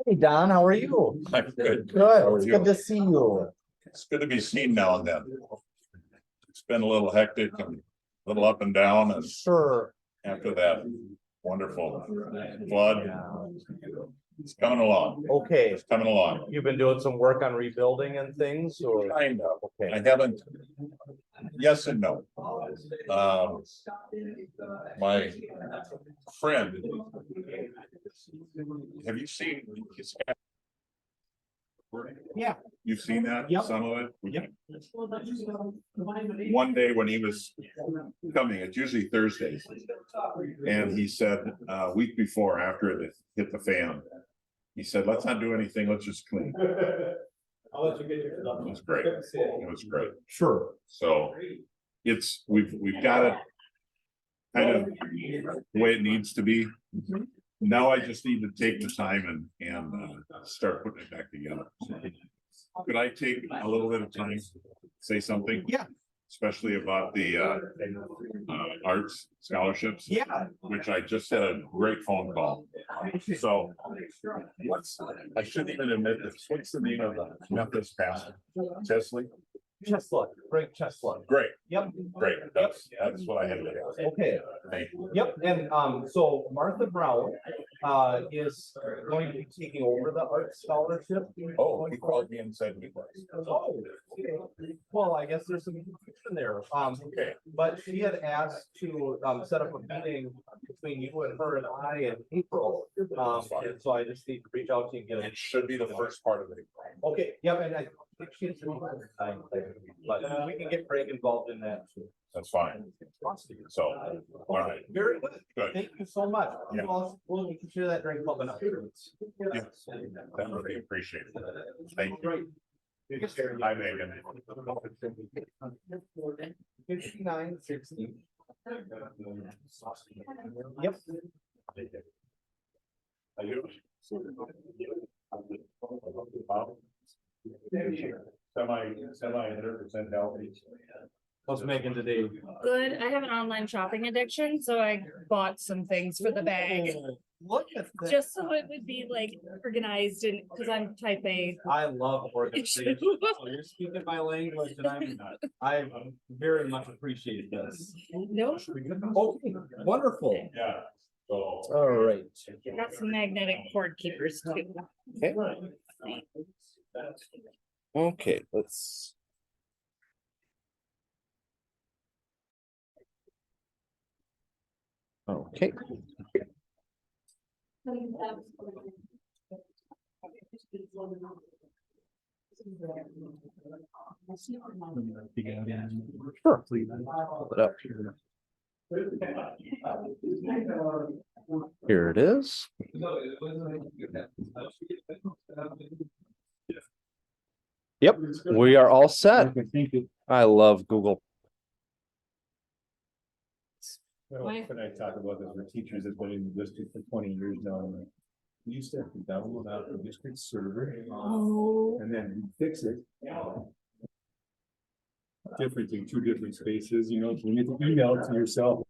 Hey Don, how are you? I'm good. Good. How are It's you? good to see you. It's good to be seen now and then. It's been a little hectic and a little up and down, and Sure. after that wonderful flood, it's coming along. Okay. It's coming along. You've been doing some work on rebuilding and things, or? Kind of. Okay. I haven't. Yes and no. My friend, have you seen his? Yeah. You've seen that? Yep. Some of it? Yep. One day when he was coming, it's usually Thursdays. And he said, a week before, after it hit the fan, he said, let's not do anything, let's just clean. I'll let you get your. It was great. It was great. Sure. So we've got it kind of the way it needs to be. Now I just need to take the time and start putting it back together. Could I take a little bit of time, say something? Yeah. Especially about the arts scholarships. Yeah. Which I just had a great phone call. So I shouldn't even admit this. What's the name of the Memphis pastor? Chesley? Chestnut, Greg Chestnut. Great, Yep. great. That's what I had to ask. Okay. Thank you. Yep. And so Martha Brown is going to be taking over the art scholarship. Oh, he called me and said he was. Oh, okay. Well, I guess there's some confusion there. Okay. But she had asked to set up a meeting between you and her and I in April. And so I just need to reach out to you and get It it. should be the first part of it. Okay, yep, and I think she's. But we can get Craig involved in that too. That's fine. So, all right. Very good. Good. Thank you so much. Yeah. We'll consider that during public afterwards. Yes. That would be appreciated. Thank you. Great. Hi, Megan. 5960. Yep. Are you? Semi 100% healthy. How's Megan today? Good. I have an online shopping addiction, so I bought some things for the bag. Look at that. Just so it would be like organized and because I'm type A. I love organization. So you're speaking my language and I very much appreciate this. No, Okay, wonderful. Yeah. So. All right. got some magnetic cord keepers too. Okay. Okay, let's. Okay. Sure. Pull it up here. Here it is. Yep, we are all set. Thank you. I love Google. Why? When I talk about this, the teachers have been in the district for 20 years now. And like, we used to have to download out the district server Oh. and then fix it. Different in two different spaces, you know, you need to email it to yourself.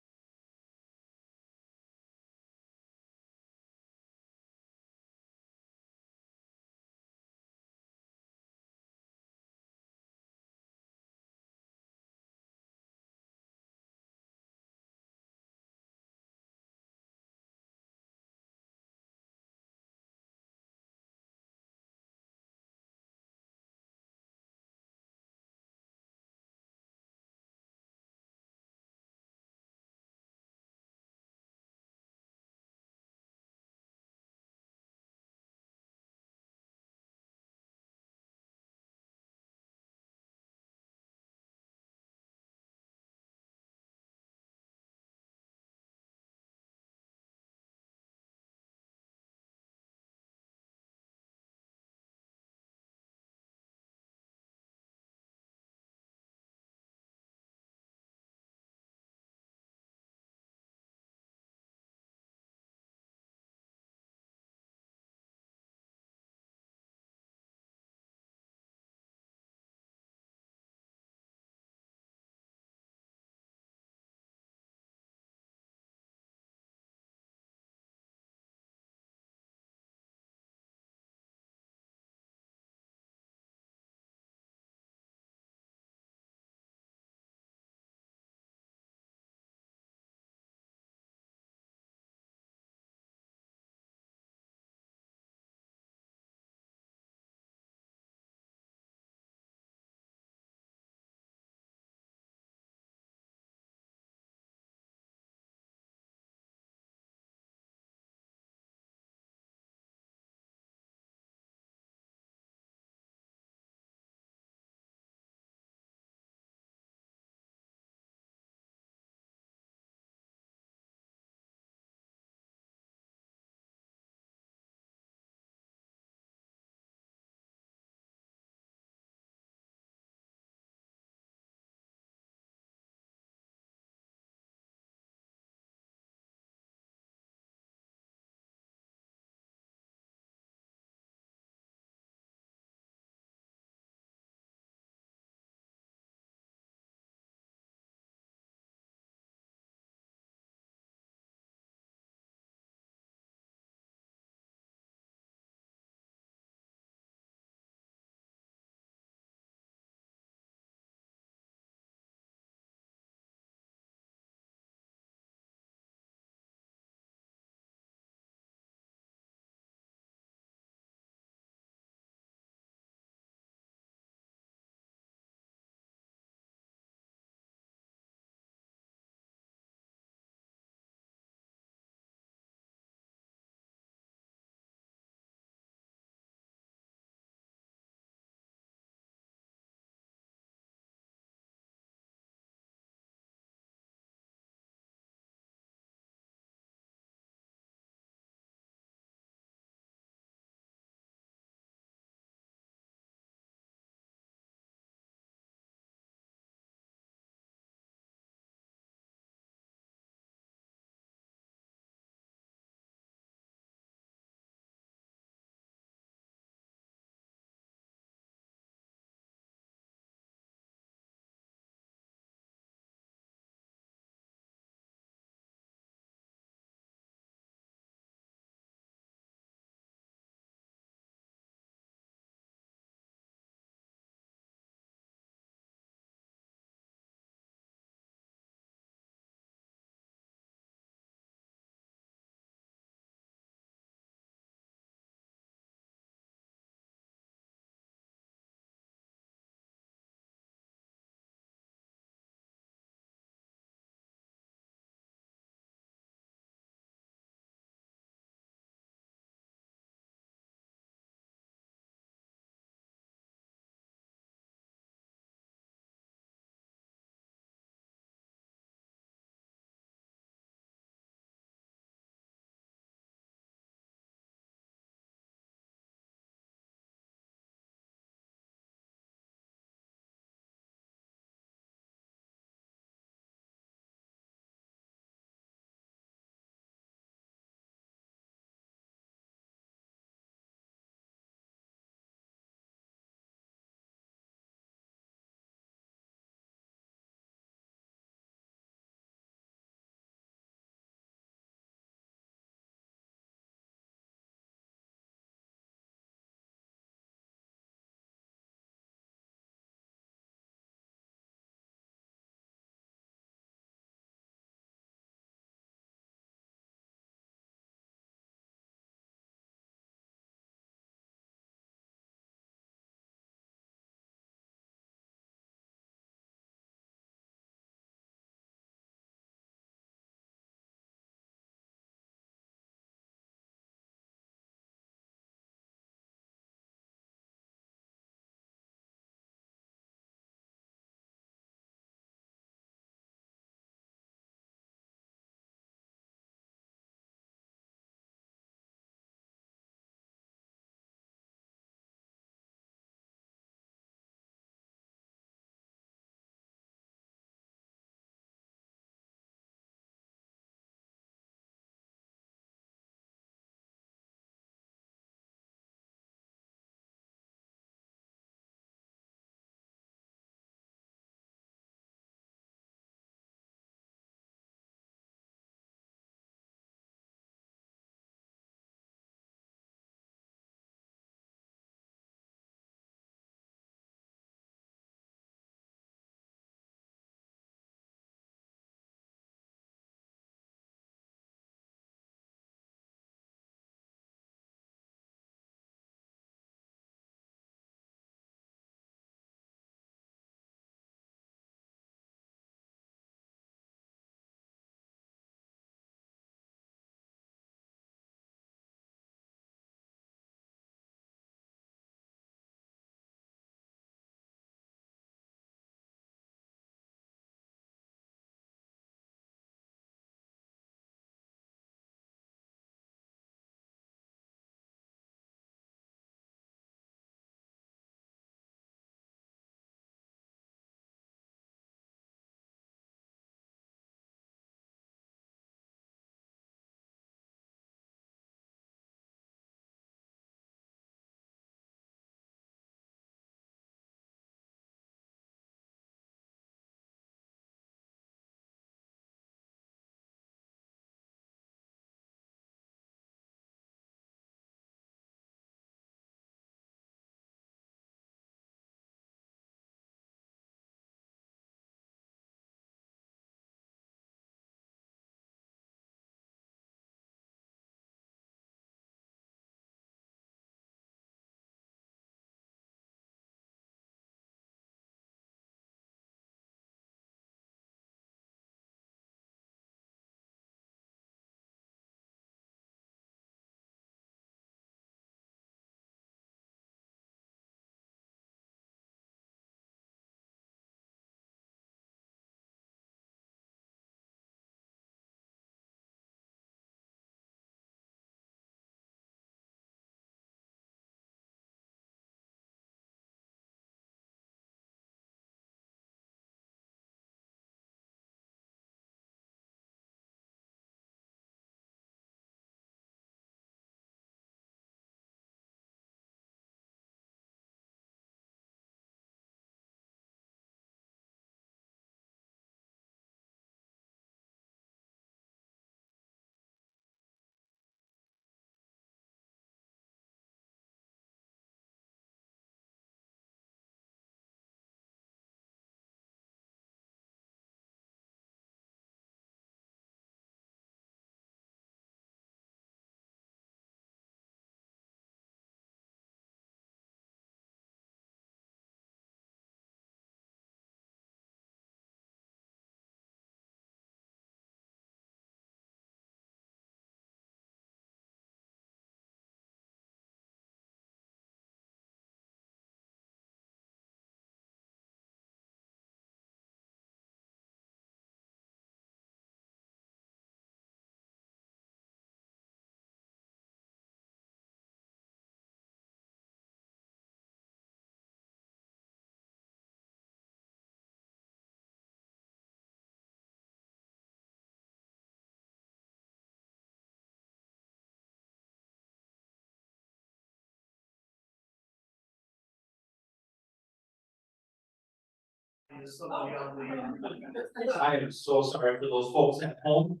I am so sorry for those folks at home.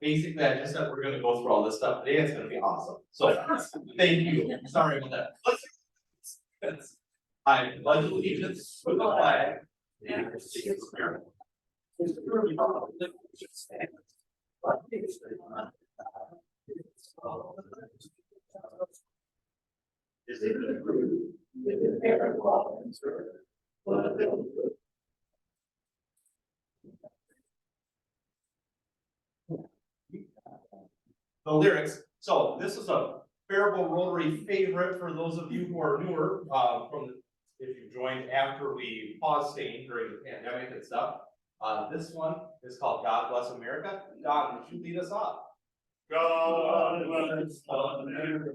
Basically, I just said we're gonna go through all this stuff today. It's gonna be awesome. So, thank you. Sorry about that. I pledge allegiance to the flag. And to the America. Is it approved? The lyrics, so this is a Faribault Rotary favorite for those of you who are newer, if you joined after we paused staying during the pandemic and stuff. This one is called God Bless America. Don, would you lead us off? God bless America.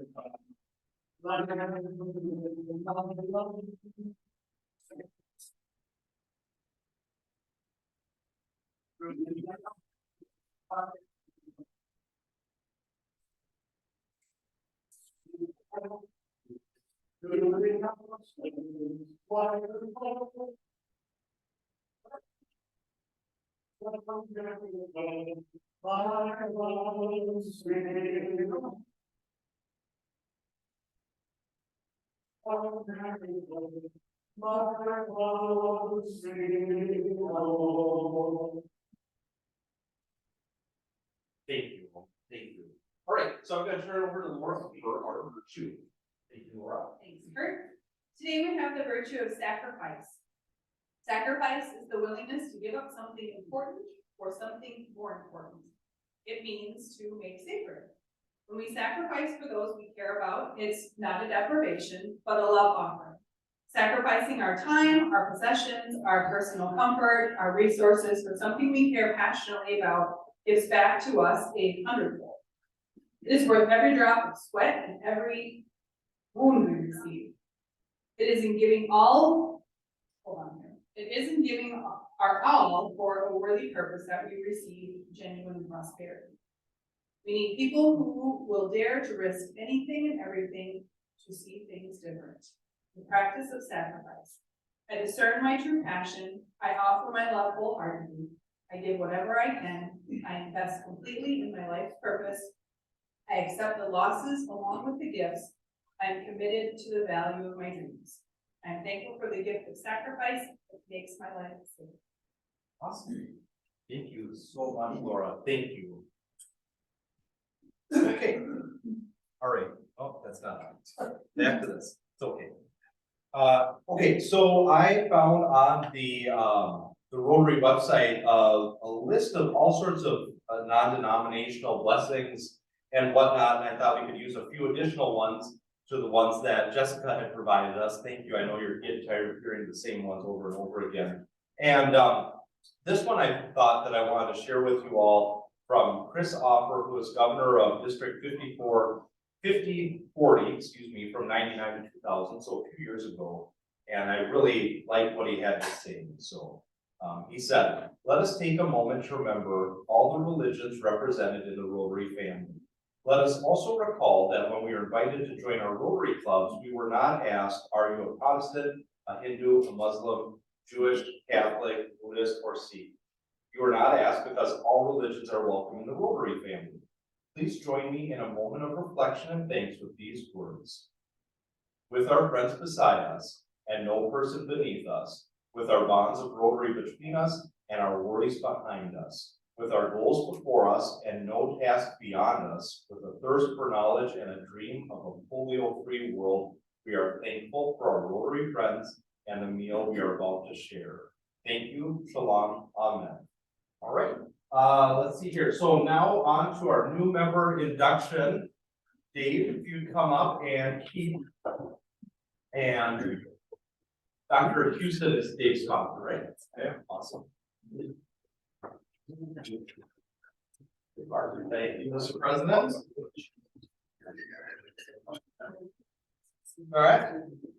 Thank you. Thank you. All right, so I'm going to turn it over to Laura for our virtue. Thank you, Laura. Thanks, Kurt. Today we have the virtue of sacrifice. Sacrifice is the willingness to give up something important for something more important. It means to make sacred. When we sacrifice for those we care about, it's not a deprivation, but a love offering. Sacrificing our time, our possessions, our personal comfort, our resources for something we care passionately about gives back to us a hundredfold. It is worth every drop of sweat and every wound we receive. It is in giving all, It is in giving our all for a worthy purpose that we receive genuine prosperity. We need people who will dare to risk anything and everything to see things different. The practice of sacrifice. I discern my true passion. I offer my love wholeheartedly. I give whatever I can. I invest completely in my life's purpose. I accept the losses along with the gifts. I am committed to the value of my dreams. I am thankful for the gift of sacrifice that makes my life safe. Awesome. Thank you so much, Laura. Thank you. Okay. All right. Oh, that's not back to this. It's okay. Okay, so I found on the Rotary website a list of all sorts of non-denominational blessings and whatnot, and I thought we could use a few additional ones to the ones that Jessica had provided us. Thank you. I know you're getting tired of hearing the same ones over and over again. And this one I thought that I wanted to share with you all from Chris Offer, who is governor of District 5040, excuse me, from 99 to 2000, so a few years ago. And I really liked what he had to say. So he said, let us take a moment to remember all the religions represented in the Rotary family. Let us also recall that when we were invited to join our Rotary clubs, we were not asked, are you a Protestant, a Hindu, a Muslim, Jewish, Catholic, Buddhist, or Sikh? You were not asked because all religions are welcome in the Rotary family. Please join me in a moment of reflection and thanks with these words. With our friends beside us and no person beneath us, with our bonds of Rotary between us and our worries behind us, with our goals before us and no task beyond us, with a thirst for knowledge and a dream of a polio-free world, we are thankful for our Rotary friends and the meal we are about to share. Thank you. Shalom. Amen. All right. Let's see here. So now on to our new member induction. Dave, if you'd come up and keep, and Dr. Houston is Dave's father, right? Yeah, awesome. Thank you, Mr. President. All right,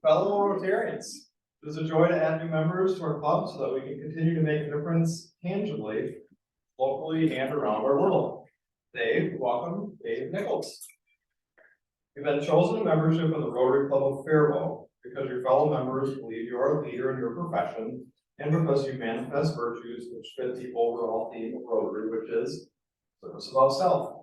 fellow Rotarians, it is a joy to add new members to our club so that we can continue to make a difference tangibly, locally, and around our world. Dave, welcome, Dave Nichols. You've been chosen to membership of the Rotary Club of Faribault because your fellow members believe you are a leader in your profession and because you manifest virtues which fit the overall theme of Rotary, which is service above self.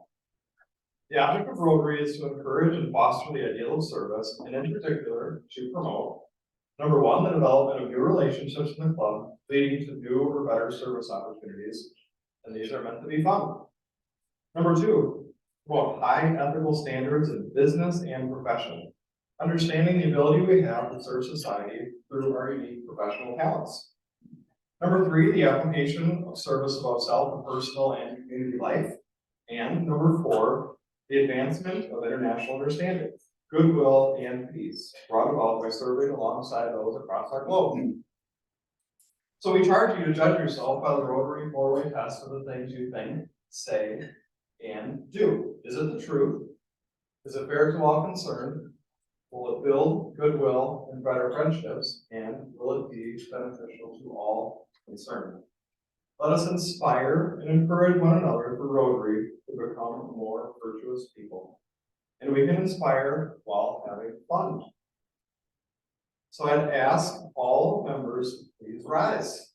The object of Rotary is to encourage and foster the ideal of service, and in particular, to promote, number one, the development of new relationships in the club, leading to new or better service opportunities, and these are meant to be fun. Number two, promote high ethical standards in business and profession, understanding the ability we have to serve society through our unique professional talents. Number three, the application of service above self in personal and community life. And number four, the advancement of international understanding, goodwill, and peace, brought about by serving alongside those across our globe. So we charge you to judge yourself by the Rotary four-way test of the things you think, say, and do. Is it the truth? Is it fair to all concerned? Will it build goodwill and better friendships? And will it be beneficial to all concerned? Let us inspire and encourage one another for Rotary to become more virtuous people. And we can inspire while having fun. So I'd ask all members, please rise.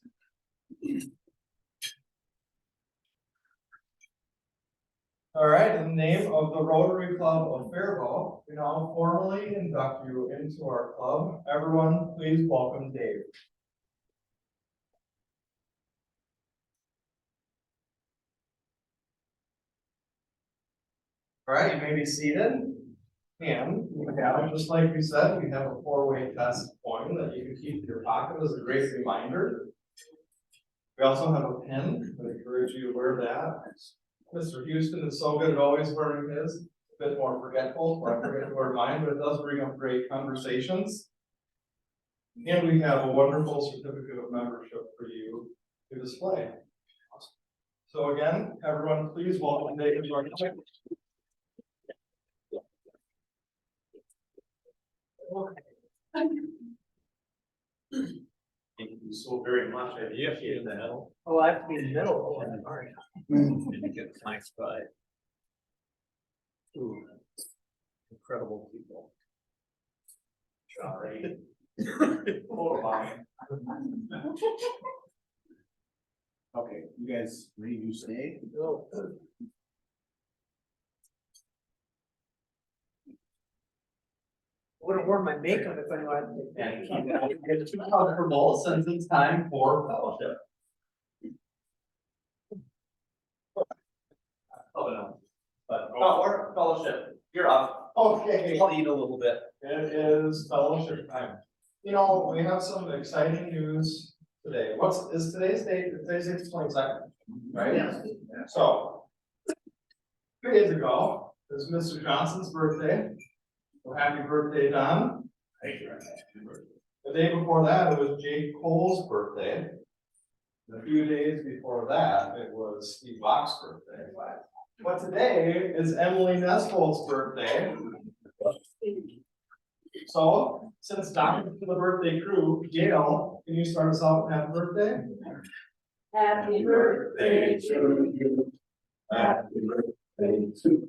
All right, in the name of the Rotary Club of Faribault, we now formally induct you into our club. Everyone, please welcome Dave. All right, you may be seated. And we have, just like we said, we have a four-way test coin that you can keep in your pocket as a great reminder. We also have a pen. I encourage you to wear that. Mr. Houston is so good at always wearing his. A bit more forgetful, or I forget to wear mine, but it does bring up great conversations. And we have a wonderful certificate of membership for you to display. So again, everyone, please welcome David to our club. Thank you so very much. I appreciate that. Oh, I have to be in the middle. Oh, all right. And you get a nice spot. Ooh, incredible people. Sorry. Oh, my. Okay, you guys ready to stay? Oh. I would have worn my makeup if I wanted to. It's too comfortable since it's time for fellowship. Oh, no. But, or fellowship, you're up. Okay. I'll eat a little bit. It is fellowship time. You know, we have some exciting news today. Is today's date? Today's the 22nd, right? Yes. So, 2 days ago, is Mr. Johnson's birthday. Well, happy birthday, Don. Thank you. The day before that, it was Jake Cole's birthday. A few days before that, it was Steve Bach's birthday. But today is Emily Nesthold's birthday. So, since Doc's to the birthday crew, Gail, can you start us out with happy birthday? Happy birthday to you. Happy birthday to you.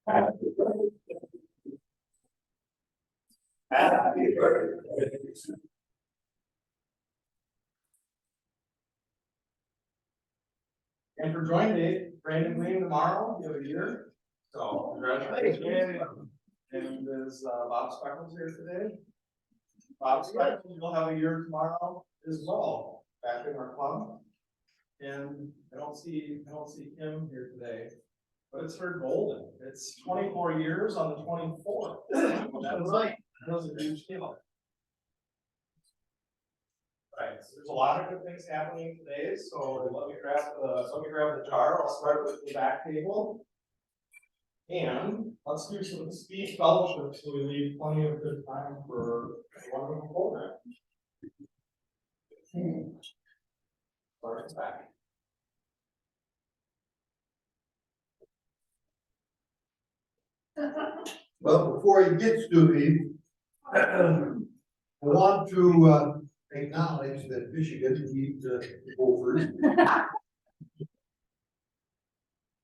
Happy birthday. Happy birthday to you. And for joint date, Brandon Green tomorrow, you have a year. So, congratulations. And is Bob Speckles here today? Bob Speckles will have a year tomorrow as well, back in our club. And I don't see Kim here today, but it's her golden. It's 24 years on the 24th. That's right. That was a huge deal. Right, so there's a lot of good things happening today, so let me grab the jar. I'll start with the back table. And let's do some speed fellowship so we leave plenty of good time for a wonderful program. Start back. Well, before he gets to me, I want to acknowledge that Michigan beat Gophers.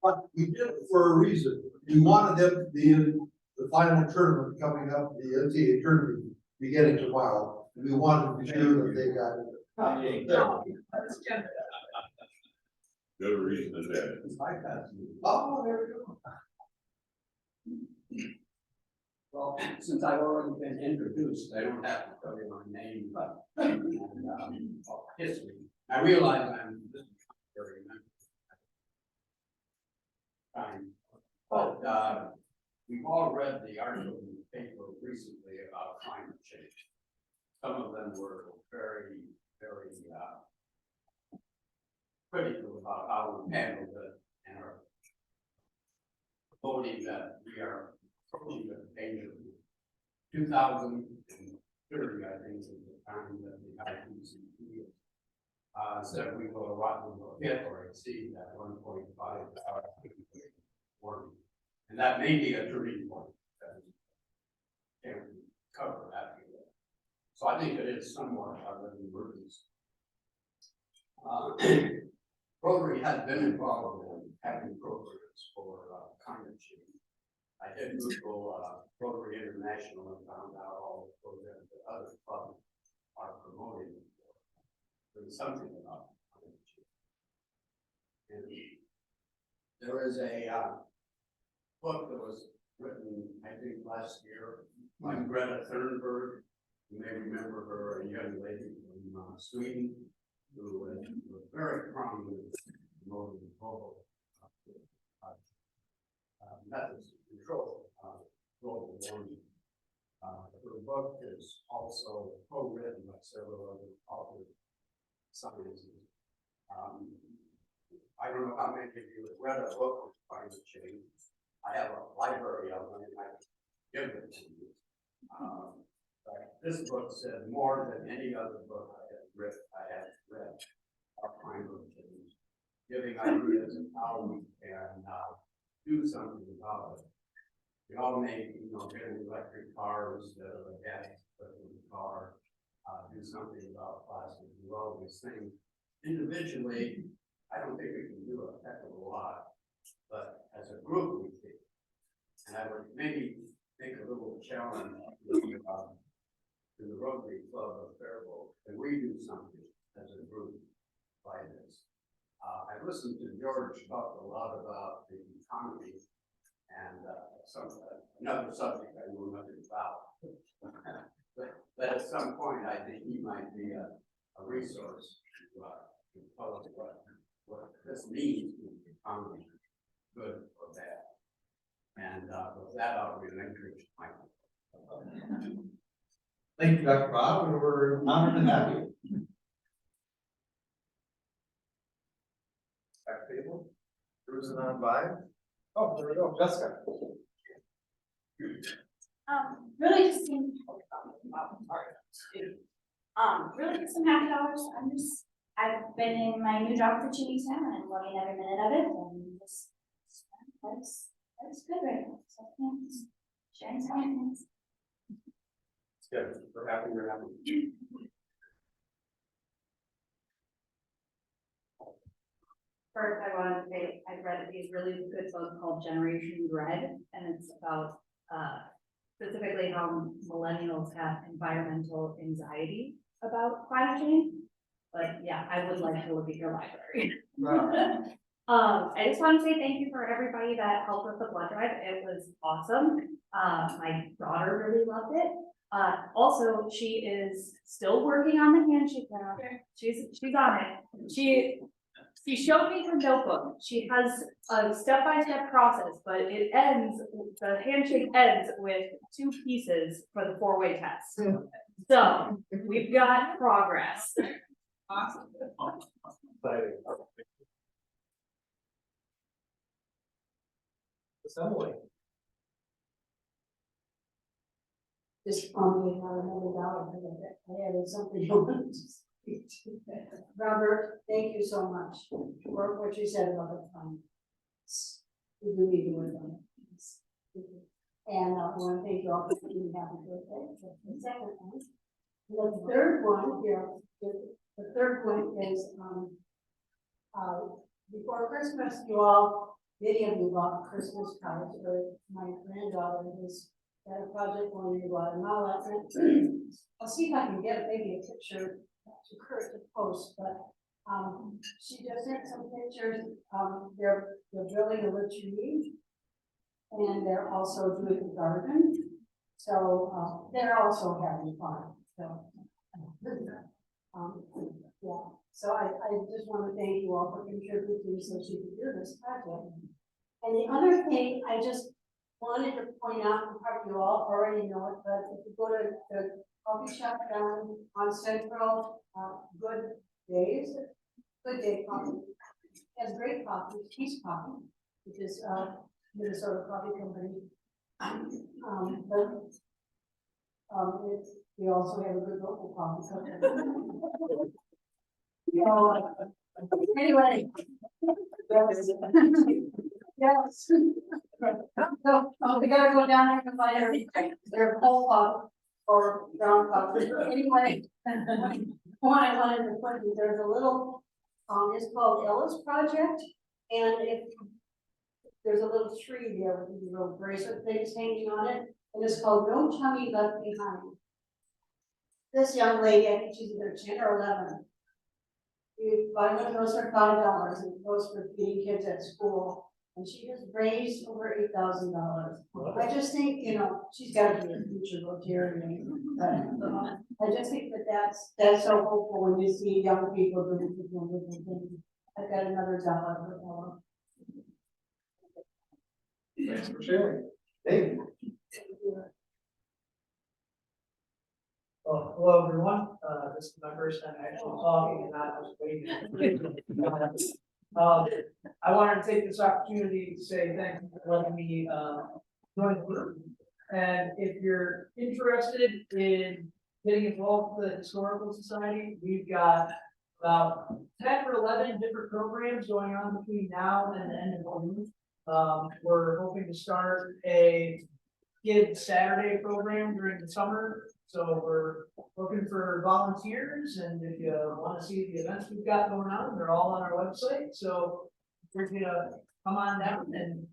But we did it for a reason. We wanted them to be in the final tournament coming up, the NCAA tournament beginning tomorrow. And we wanted to be sure that they got Good reason to say. Oh, there we go. Well, since I've already been introduced, I don't have to tell you my name, but, history. I realize I'm very time. But, we've all read the article in the paper recently about climate change. Some of them were very, very, critical about how we handled it and are voting that we are approaching the danger. 2030, I think, is the time that the IPCC said we will hit or exceed that 1.5 warming. And that may be a turning point that can cover after that. So I think it is somewhat of an emergency. Rotary has been involved in having programs for climate change. I did Google Rotary International and found out all the programs that other clubs are promoting. There's something about climate change. And there is a book that was written, I think, last year by Greta Thunberg. You may remember her, a young lady from Sweden, who was very prominent in promoting global methods to control global warming. Her book is also co-written by several other authors, scientists. I don't know how many of you have read a book on climate change. I have a library of them, and I give them to you. But this book said more than any other book I have read about climate change, giving ideas of how we can do something about it. We all may, get electric cars instead of a gas-driven car, do something about plastic, do all these things. Individually, I don't think we can do a heck of a lot, but as a group we can. And I would maybe make a little challenge to the Rotary Club of Faribault, and we do something as a group by this. I listened to George talk a lot about the economy and another subject I know nothing about. but at some point, I think he might be a resource to tell us what this means to the economy, good or bad. And with that, I'll relinquish my. Thank you, Dr. Bob, and we're honored to have you. Back table, cruising on by. Oh, there we go, Jessica. Really just seeing really just some happy hours. I've been in my new job for 2 weeks now and I'm loving every minute of it and just that's good right now. So yeah, just sharing some happiness. It's good. We're happy you're happy. First, I wanted to say I read these really good book called Generation Dread, and it's about specifically how millennials have environmental anxiety about climate change. But yeah, I would like to look at your library. Wow. I just want to say thank you for everybody that helped with the blood drive. It was awesome. My daughter really loved it. Also, she is still working on the handshake now. She's on it. She showed me her notebook. She has a step-by-step process, but the handshake ends with 2 pieces for the 4-way test. So we've got progress. Awesome. Assembly. Just on another dollar, I added something I wanted to speak to. Robert, thank you so much for what you said about the fund. We do need to work on it. And I want to thank you all for being happy birthday. That's the second one. The third one here, the third one is before Christmas, many of you bought Christmas cards for my granddaughter who's got a project going in Guatemala. I'll see if I can get maybe a picture to Kurt to post, but, she just sent some pictures, they're building a retreat. And they're also doing a garden, so, they're also having fun, so. Yeah, so I just want to thank you all for contributing so she could do this project. And the other thing, I just wanted to point out, and probably you all already know it, but if you go to the coffee shop down on Central, Good Days, Good Day Coffee, has great coffee, Peace Coffee, which is, Minnesota Coffee Company. We also have a good local coffee company. So, anyway. Yes. So, we gotta go down there and find everything, their whole pub or brown coffee, anyway. What I wanted to put is there's a little, it's called Ellis Project, and if there's a little tree there with these little bracelet things hanging on it, and it's called No Tummy Left Behind. This young lady, I think she's either 10 or 11. You buy one of those for $5, and it goes for feeding kids at school. And she has raised over $8,000. I just think, she's got to be a future Rotarian. But I just think that's so hopeful when you see young people doing different things. I've got another dollar for Ella. Thanks for sharing. Dave? Well, hello, everyone. This is my first time actually talking and not just waiting. I wanted to take this opportunity to say thank you for letting me join the group. And if you're interested in getting involved with the Historical Society, we've got about 10 or 11 different programs going on between now and the end of June. We're hoping to start a Kids Saturday program during the summer. So we're looking for volunteers, and if you want to see the events we've got going on, they're all on our website. So we're gonna come on down and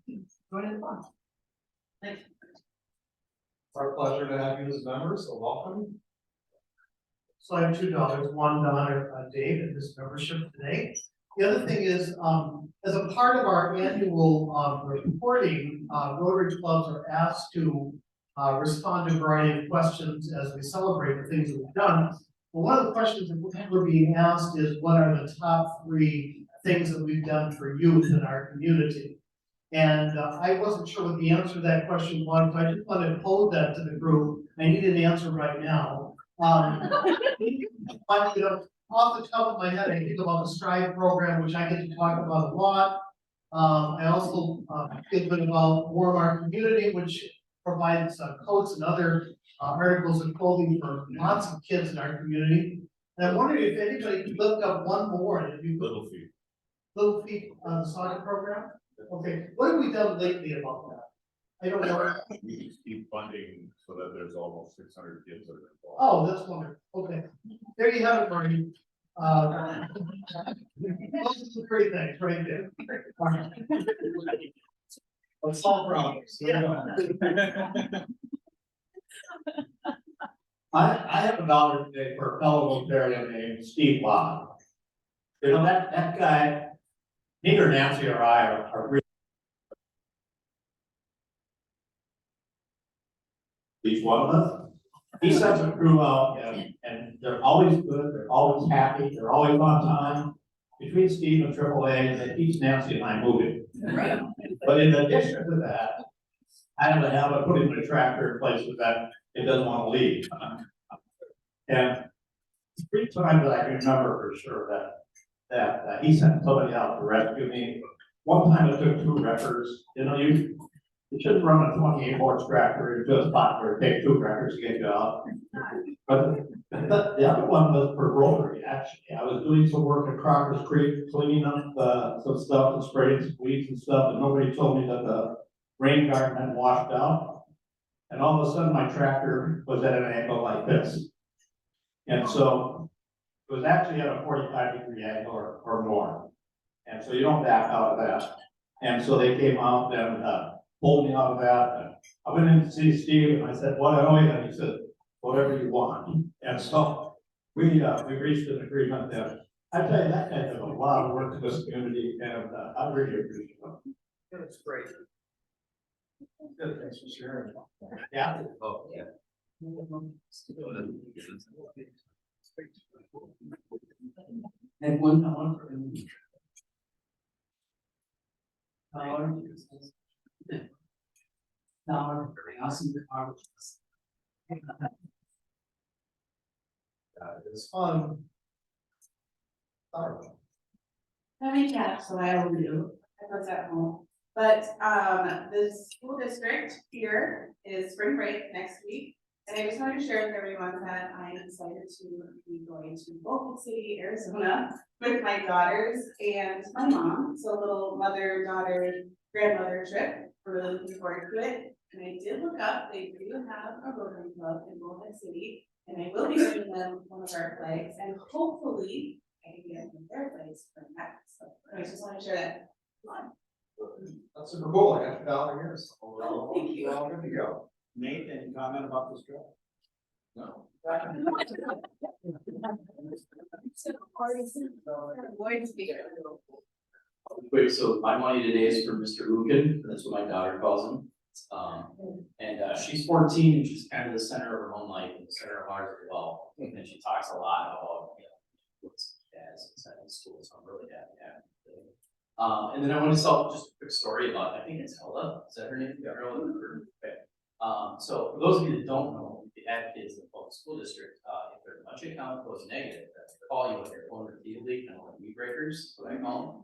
join in the fun. Thanks. It's our pleasure to have you as members, so welcome. So I have $2, one dollar, Dave, in this membership today. The other thing is, as a part of our annual reporting, Rotary clubs are asked to respond to a variety of questions as we celebrate the things that we've done. But one of the questions that we're being asked is, what are the top 3 things that we've done for youth in our community? And I wasn't sure what the answer to that question was, so I just wanted to pose that to the group. I need an answer right now. But, off the top of my head, I think about the Strive program, which I get to talk about a lot. I also think a bit about Warm Our Community, which provides coats and other articles of clothing for lots of kids in our community. And I'm wondering if anybody could lift up one more. And if you Little Feet. Little Feet, the soccer program. Okay, what have we done lately about that? I don't know. We just keep funding so that there's almost 600 kids that are involved. Oh, that's wonderful. Okay, there you have it, Marty. Those are some great things right there. Let's solve problems. I have a dollar today for a fellow Rotarian named Steve Bob. That guy, neither Nancy or I are really. He's one of us. He sends a crew out and they're always good, they're always happy, they're always on time. Between Steve and AAA, that keeps Nancy and I moving. But in addition to that, I have a habit of putting my tractor in places that it doesn't want to leave. And 3 times that I can remember for sure that he sent somebody out to rescue me. One time it took 2 wreckers. You should run a 28 horse tractor into a spot where it takes 2 wreckers to get you out. But the other one was for Rotary, actually. I was doing some work at Crocker's Creek, cleaning up some stuff and spraying some weeds and stuff, and nobody told me that the rain garden had washed out. And all of a sudden my tractor was at an angle like this. And so it was actually at a 45-degree angle or more. And so you don't back out of that. And so they came out and pulled me out of that. And I went in to see Steve and I said, "What are you?" And he said, "Whatever you want." And so we reached an agreement that, I tell you, that guy did a lot of work in this community, and I really appreciate it. That's great. Good, thanks for sharing. Yeah. Oh, yeah. And one for. Awesome. It's fun. Sorry. Let me chat, so I overdo, I was at home. But, the school district here is spring break next week. And I just wanted to share with everyone that I decided to be going to Oklahoma City, Arizona with my daughters and my mom. So a little mother, daughter, grandmother trip. We're really looking forward to it. And I did look up, they do have a Rotary Club in Oklahoma City. And I will be giving them one of our flags, and hopefully I can get them their flags for that. So I just want to share that. That's super cool, I got $1 here, so we're all, Thank you. we're all good to go. Nate, any comment about this trip? No. Quick, so my money today is for Mr. Ukin, that's what my daughter calls him. She's 14, and she's kind of the center of her own life, and the center of ours as well. And she talks a lot about, what's dad's inside of school, so I'm really happy. And then I want to tell just a quick story about, I think it's Ella, is that her name? Yeah, Ella. Okay. So for those of you that don't know, if you have kids in the public school district, if their lunch account goes negative, that's call you on your phone repeatedly, kind of like weed breakers, what I call them.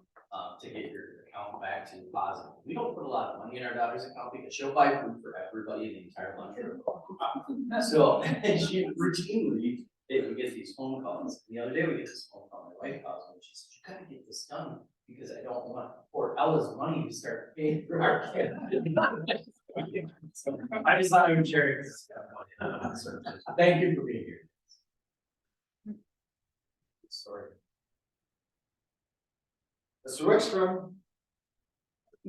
To get your account back to positive. We don't put a lot of money in our daughter's account because she'll buy food for everybody in the entire lunchroom. So she routinely, we get these phone calls. The other day we get this phone call, my wife calls me, and she says, you gotta get this done because I don't want poor Ella's money to start paying for our kid. So I just thought I would share it. So, thank you for being here. Sorry. Mr. Wickstrom. A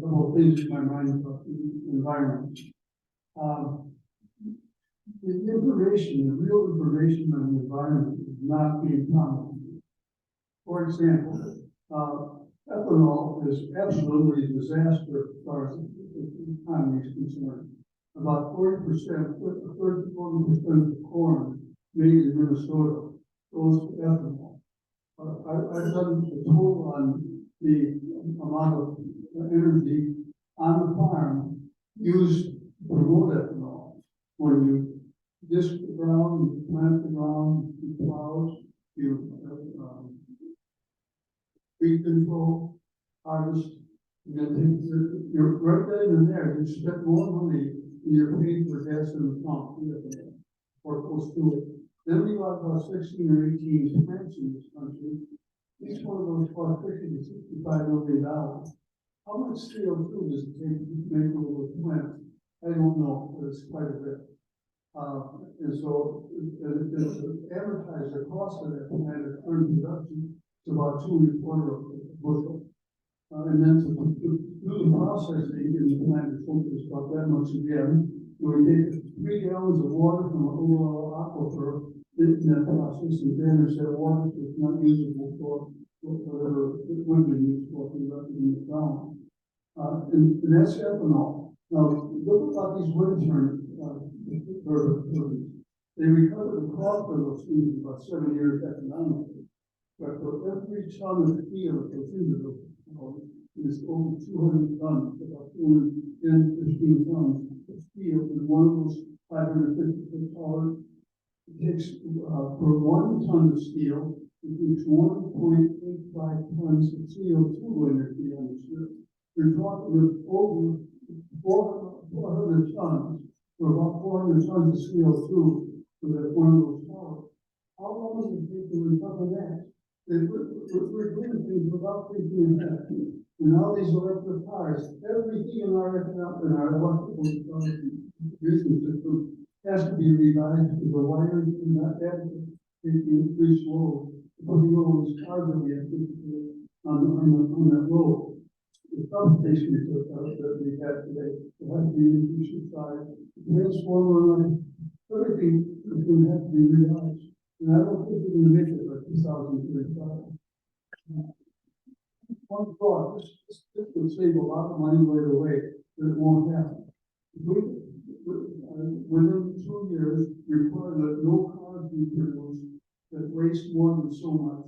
couple of things in my mind about the environment. The information, the real information on the environment is not being commented. For example, ethanol is absolutely a disaster as far as the economy is concerned. About 40%, 40% of corn made in Minnesota goes to ethanol. I've done the total on the amount of energy on the farm used to promote ethanol. When you disc the ground, you plant the ground, you plow, you weed control, harvest, and then you're right then and there. You spend more money than you're paid for gas in the pump, or close to it. Then we got about 16 or 18 plants in this country. Each one of those costs $50 to $65 million. How much CO2 does it take to make one of those plants? I don't know, but it's quite a bit. And so, advertise the cost of that plant at current production to about 2 1/4 bushel. And then to do the processing in the plant is about that much again. We take 3 gallons of water from an overall aquifer in that process, and then it's that water that's not usable for whatever it would be used for if we left it in the ground. And that's ethanol. Now, look about these wind turbines. They recover the cost of those things in about 7 years economically. But for every ton of steel that goes into those, it's over 200 tons, about 215 tons of steel in one of those 556 hours. It takes, for 1 ton of steel, it takes 1.85 tons of CO2 energy on the ship. You're talking of over 400 tons, for about 400 tons of CO2 for that one of those towers. How long does it take to recover that? We're doing things without thinking ahead. And all these electric cars, everything in our electrical distribution system has to be revised because the wires are not adequate. It increase load. Putting all these cars that we have on that road. the substation that we had today, it had to be increased in size, transformer, everything is gonna have to be realized. And I don't think we're gonna make it by 2035. One thought, this would save a lot of money right away, but it won't happen. Within 2 years, require that no cars be produced that waste more than so much.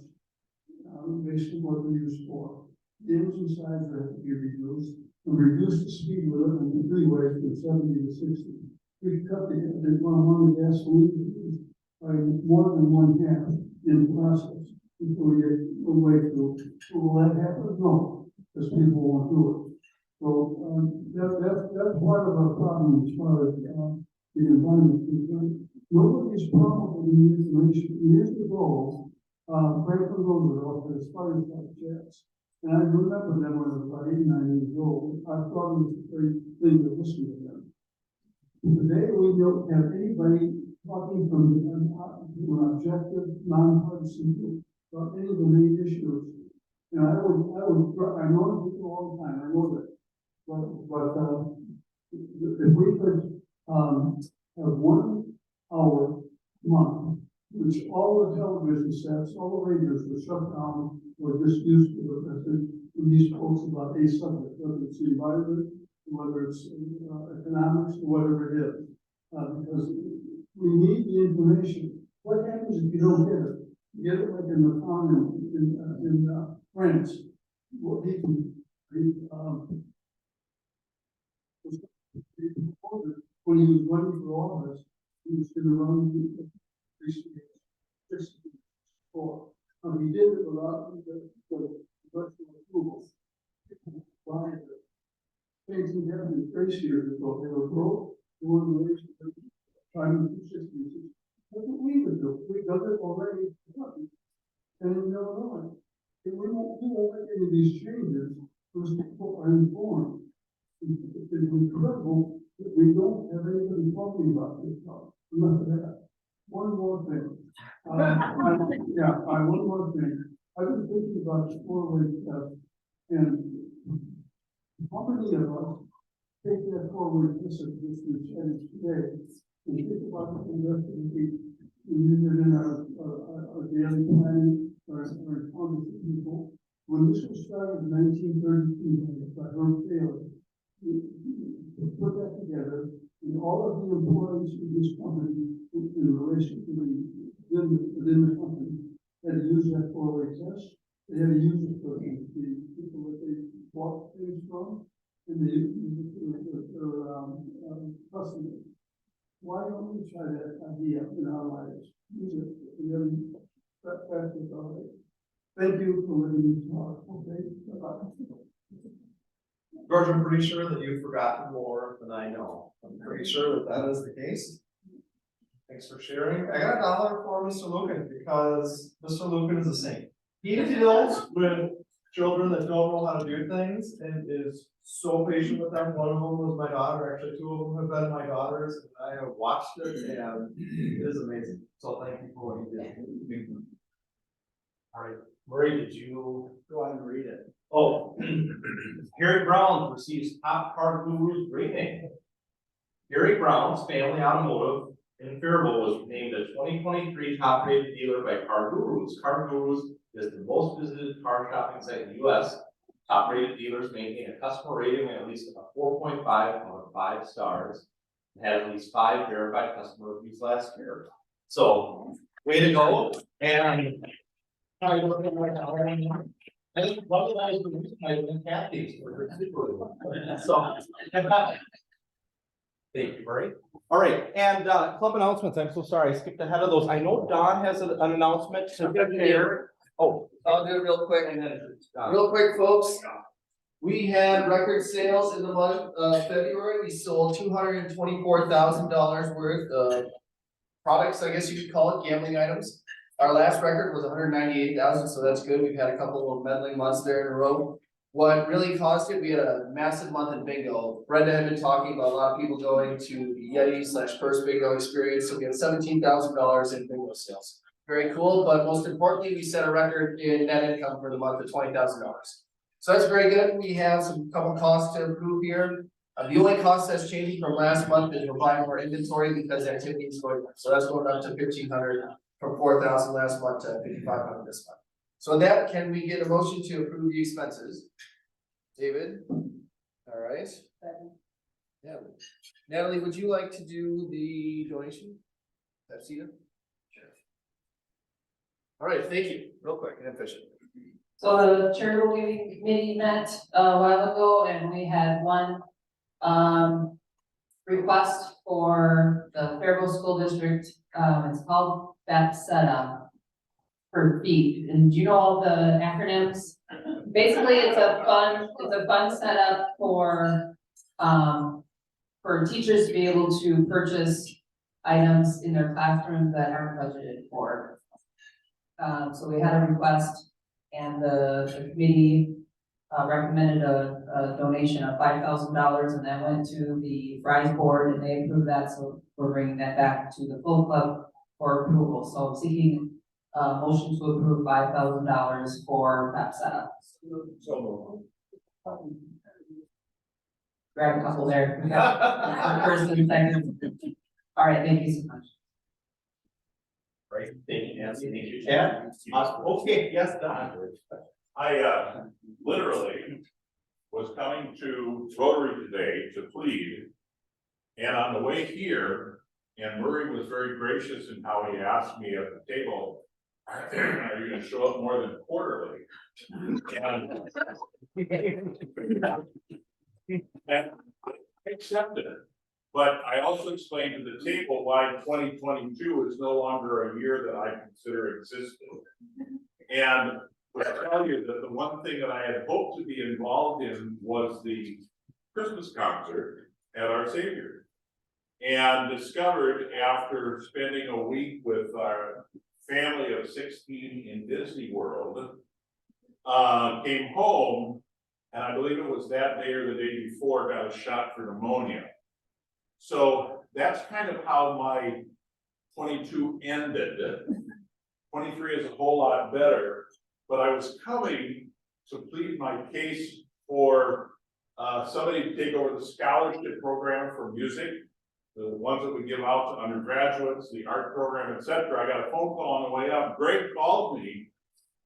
Based on what they're used for. The engine size have to be reduced, and reduce the speed limit on the freeway from 70 to 60. We cut the amount of gasoline by more than 1/2 in the process before we get a way through. Will that happen? No, because people won't do it. So, that's part of our problem as far as, the environment is concerned. Nobody's problem with information. Years ago, Franklin Roosevelt had Faribault jets. And I remember them when I was about 89 years old. I thought it was a great thing to listen to them. Today, we don't have anybody talking from an objective, nonpartisan view about any of the main issues. And I know people all the time, I know that. But if we could, have 1 hour a month, which all the television sets, all the radios were shut down, or just used to it, these folks about a subject, whether it's the environment, whether it's economics, or whatever it is. Because we need the information. What happens if you don't get it? You get it like in the farm in France. What he can, when he was running for office, he was going to run the for. He did it without the virtual approval. Things he had in 3 years ago, they were broke, they were trying to do 60. That's what we would do. We done it already. And in Illinois, if we won't make any of these changes, those people are informed. It's incredible that we don't have anybody talking about this stuff. Enough of that. One more thing. One more thing. I've been thinking about the 4-way test, and how many of us take that 4-way test of this today and think about the rest of the week? We use it in our daily planning, our people. When this was started in 1932, by Herb Taylor, we put that together, and all of the employees of this company, in relation to within the company, had to use that 4-way test. They had to use it for the people that they bought things from, and they used it for their customers. Why don't we try that idea in our lives? Use it, and then practice on it. Thank you for letting me talk. Okay, bye-bye. George, I'm pretty sure that you've forgotten more than I know. I'm pretty sure that is the case. Thanks for sharing. I got $1 for Mr. Lucan because Mr. Lucan is a saint. He deals with children that don't know how to do things and is so patient with them. One of them was my daughter. Actually, 2 of them have been my daughters, and I have watched it, and it is amazing. So thank you for what you did. All right, Marie, did you go on and read it? Oh, Harry Brown receives top car guru's rating. Harry Brown's Family Automotive in Faribault was named a 2023 top rated dealer by Car Gurus. Car Gurus is the most visited car shopping site in the U.S. Top rated dealers maintain a customer rating of at least a 4.5 out of 5 stars and had at least 5 verified customer reviews last year. So, way to go. And how are you looking right now? I think one of the guys was in Kathy's. So, thank you, Murray. All right, and club announcements. I'm so sorry, I skipped ahead of those. I know Don has an announcement to share. Oh, I'll do it real quick. Real quick, folks. We had record sales in the month of February. We sold $224,000 worth of products, I guess you could call it, gambling items. Our last record was 198,000, so that's good. We've had a couple of meddling months there in a row. What really caused it, we had a massive month in bingo. Brenda had been talking about a lot of people going to the Yeti/First Bingo experience, so we had $17,000 in bingo sales. Very cool, but most importantly, we set a record in net income for the month of $20,000. So that's very good. We have some couple costs to approve here. The only cost that's changing from last month is we're buying more inventory because activity is going up. So that's going up to 1,500 from 4,000 last month to 5,500 this month. So with that, can we get a motion to approve the expenses? David? All right. Yeah. Natalie, would you like to do the donation? That's you. Sure. All right, thank you. Real quick and efficient. So the charitable giving committee met a while ago and we had one request for the Faribault School District. It's called FAPSETA for feed. And do you know all the acronyms? Basically, it's a fun setup for teachers to be able to purchase items in their classrooms that aren't budgeted for. So we had a request and the committee recommended a donation of $5,000 and that went to the Fry's board and they approved that. So we're bringing that back to the full club for approval. So I'm seeking motion to approve $5,000 for FAPSETA. So Grab a couple there. We got first and second. All right, thank you so much. Right, thank you, Nancy, thank you, Chad. Okay, yes, Don. I literally was coming to Rotary today to plead. And on the way here, and Murray was very gracious in how he asked me at the table, are you gonna show up more than quarterly? And I accepted it. But I also explained to the table why 2022 is no longer a year that I consider existing. And I'll tell you that the one thing that I had hoped to be involved in was the Christmas concert at Our Savior. And discovered after spending a week with our family of 16 in Disney World, came home, and I believe it was that day or the day before, got a shot for pneumonia. So that's kind of how my 22 ended. 23 is a whole lot better, but I was coming to plead my case for somebody to take over the scholarship program for music, the ones that we give out to undergraduates, the art program, etc. I got a phone call on the way up. Greg called me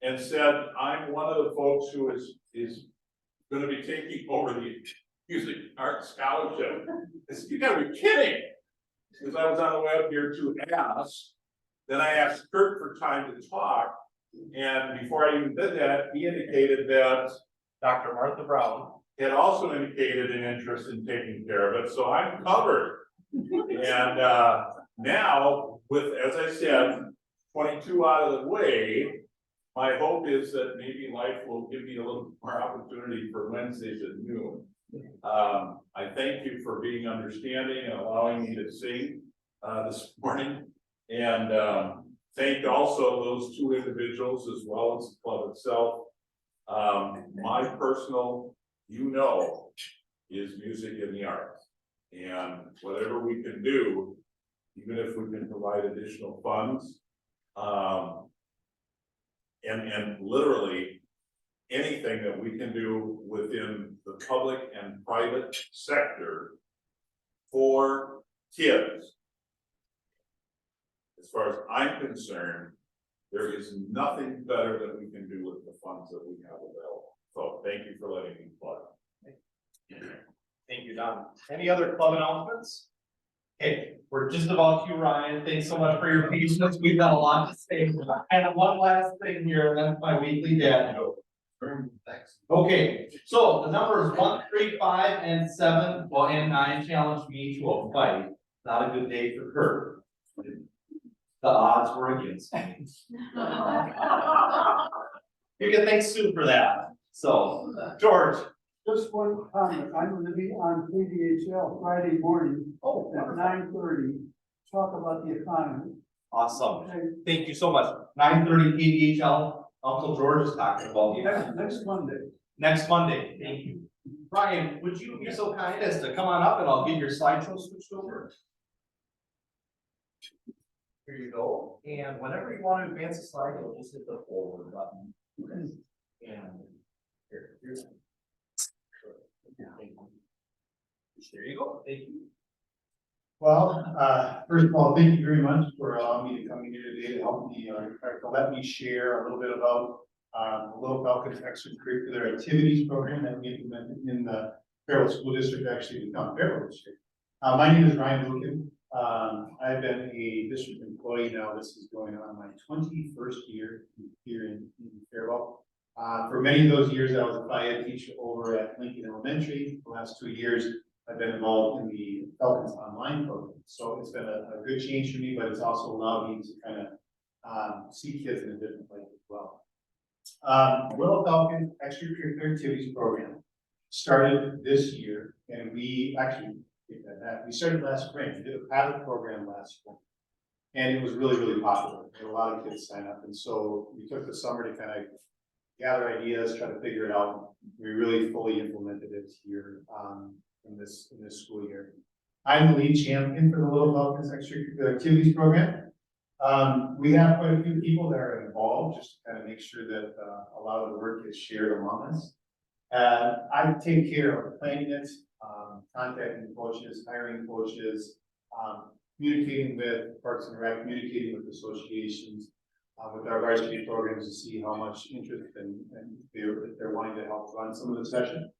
and said, I'm one of the folks who is going to be taking over the music art scholarship. I said, you gotta be kidding. Because I was on the way up here to ask. Then I asked Kurt for time to talk. And before I even did that, he indicated that Dr. Martha Brown had also indicated an interest in taking care of it. So I'm covered. And now, with, as I said, 22 out of the way, my hope is that maybe life will give me a little more opportunity for Wednesdays at noon. I thank you for being understanding and allowing me to sing this morning. And thank also those two individuals as well as the club itself. My personal, is music and the arts. And whatever we can do, even if we can provide additional funds, and literally anything that we can do within the public and private sector for kids. As far as I'm concerned, there is nothing better that we can do with the funds that we have available. So thank you for letting me plug. Thank you, Don. Any other club announcements? Okay, we're just about to, Ryan. Thanks so much for your patience. We've got a lot to say. And one last thing here, and that's my weekly dad joke. Thanks. Okay, so the numbers 1, 3, 5, and 7, well, and 9 challenged me to a fight. Not a good day for Kurt. The odds were against me. You can thank Sue for that. So, George. Just one comment, I'm gonna be on KDHL Friday morning at 9:30, talk about the economy. Awesome. Okay. Thank you so much. 9:30 KDHL, Uncle George is talking about the Next Monday. Next Monday, thank you. Brian, would you be so kind as to come on up and I'll get your slideshow switched over? Here you go, and whenever you want to advance the slide, you'll just hit the forward button. And here's Thank you. Well, first of all, thank you very much for allowing me to come here today to help me, to let me share a little bit about the Little Falcons extracurricular activities program that we implemented in the Faribault School District, actually become Faribault District. My name is Ryan Lucan. I've been a district employee now. This is going on my 21st year here in Faribault. For many of those years, I was a FIAD teacher over at Lincoln Elementary. The last 2 years, I've been involved in the Falcons Online program. So it's been a good change for me, but it's also allowed me to kind of see kids in a different light as well. Little Falcon Extracurricular Activities Program started this year, and we actually we started last spring. We did a pilot program last spring, and it was really, really popular. We had a lot of kids sign up, and so we took the summer to kind of gather ideas, try to figure it out. We really fully implemented it here in this school year. I'm the lead champion for the Little Falcons Extracurricular Activities Program. We have quite a few people that are involved, just to kind of make sure that a lot of the work is shared among us. I take care of planning it, contacting coaches, hiring coaches, communicating with Parks and Rec, communicating with associations, with our varsity programs to see how much interest and they're wanting to help run some of the session.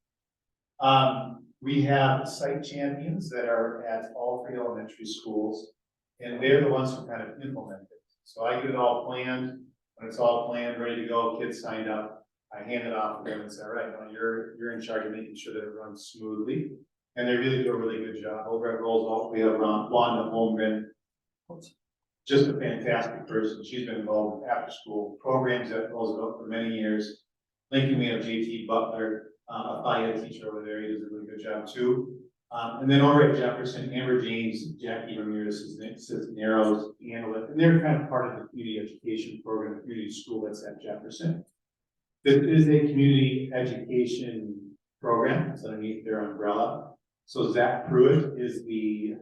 We have site champions that are at all 3 elementary schools, and they're the ones who kind of implement it. So I get it all planned. When it's all planned, ready to go, kids signed up, I hand it off to them and say, all right, now you're in charge of making sure that it runs smoothly. And they really do a really good job. Over at Roosevelt, we have Wanda Holmgren, just a fantastic person. She's been involved with after school programs at Roosevelt for many years. Lincoln, we have JT Butler, a FIAD teacher over there. He does a really good job too. And then over at Jefferson, Amber James, Jackie Ramirez, Cisneros, and they're kind of part of the community education program, community school that's at Jefferson. This is a community education program. It's underneath their umbrella. So Zach Pruitt is the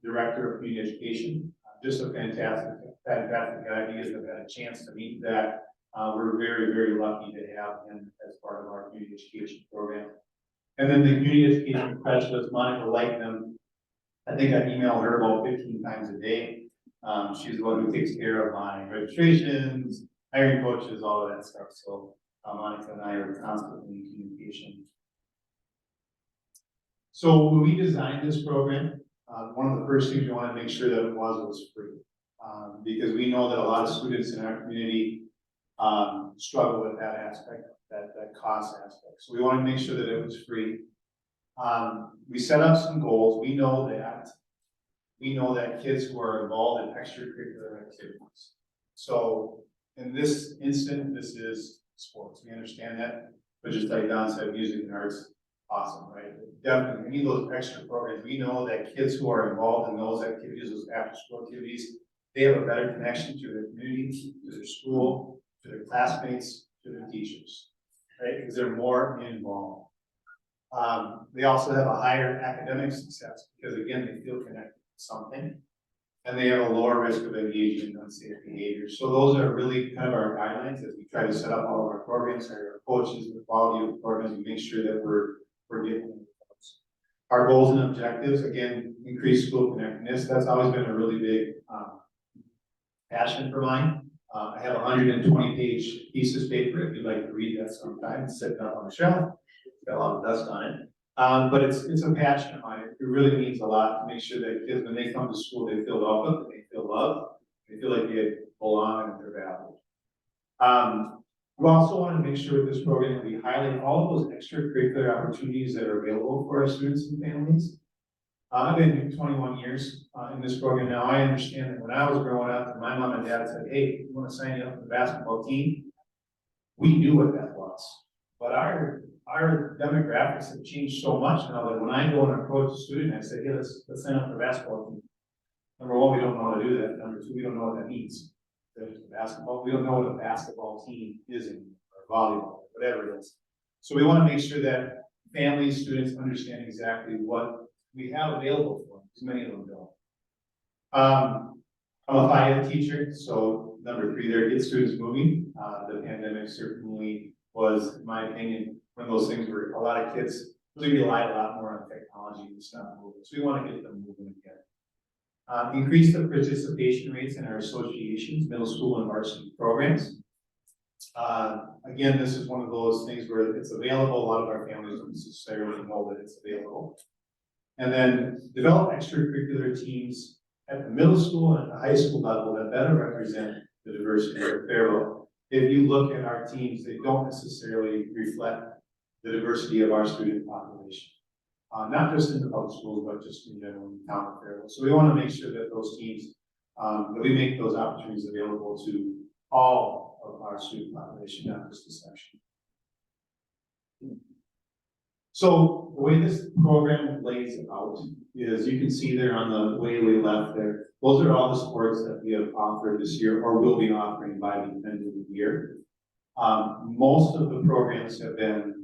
director of community education. Just a fantastic guy. He has had a chance to meet that. We're very, very lucky to have him as part of our community education program. And then the community education specialist, Monica Lightnum, I think I email her about 15 times a day. She's the one who takes care of my registrations, hiring coaches, all of that stuff. So Monica and I are constantly in communication. So when we designed this program, one of the first things we wanted to make sure that it was free. Because we know that a lot of students in our community struggle with that aspect, that cost aspect. So we want to make sure that it was free. We set up some goals. We know that kids who are involved in extracurricular activities. So in this instant, this is sports. We understand that, but just like Don said, music and arts, awesome, right? Definitely, any of those extra programs, we know that kids who are involved in those activities, those after-school activities, they have a better connection to their community, to their school, to their classmates, to their teachers, right? Because they're more involved. They also have a higher academic success because, again, they feel connected to something, and they have a lower risk of engaging in unsafe behavior. So those are really kind of our guidelines as we try to set up all of our programs, our coaches, the quality of the programs, and make sure that we're getting those. Our goals and objectives, again, increase school connectedness. That's always been a really big passion for mine. I have a 120-page piece of paper. If you'd like to read that sometime, it's sitting up on the shelf. It's got a lot of dust on it. But it's a passion of mine. It really means a lot to make sure that kids, when they come to school, they feel welcome, they feel loved, they feel like they belong and they're valued. We also want to make sure with this program that we highlight all of those extracurricular opportunities that are available for our students and families. I've been here 21 years in this program now. I understand that when I was growing up and my mom and dad said, hey, you want to sign you up for the basketball team? We knew what that was. But our demographics have changed so much now that when I go and approach a student, I say, hey, let's sign up for the basketball team. Number one, we don't know how to do that. Number two, we don't know what that means. There's basketball. We don't know what a basketball team is in, or volleyball, whatever it is. So we want to make sure that families, students understand exactly what we have available for them, because many of them don't. I'm a FIAD teacher, so number 3 there, get students moving. The pandemic certainly was, in my opinion, one of those things where a lot of kids we rely a lot more on technology to stop moving, so we want to get them moving again. Increase the participation rates in our associations, middle school and varsity programs. Again, this is one of those things where it's available, a lot of our families don't necessarily know that it's available. And then develop extracurricular teams at the middle school and the high school level that better represent the diversity of Faribault. If you look at our teams, they don't necessarily reflect the diversity of our student population. Not just in the public schools, but just in general in town of Faribault. So we want to make sure that those teams, that we make those opportunities available to all of our student population, not just this section. So the way this program lays out is, you can see there on the way left there, those are all the sports that we have offered this year or will be offering by the end of the year. Most of the programs have been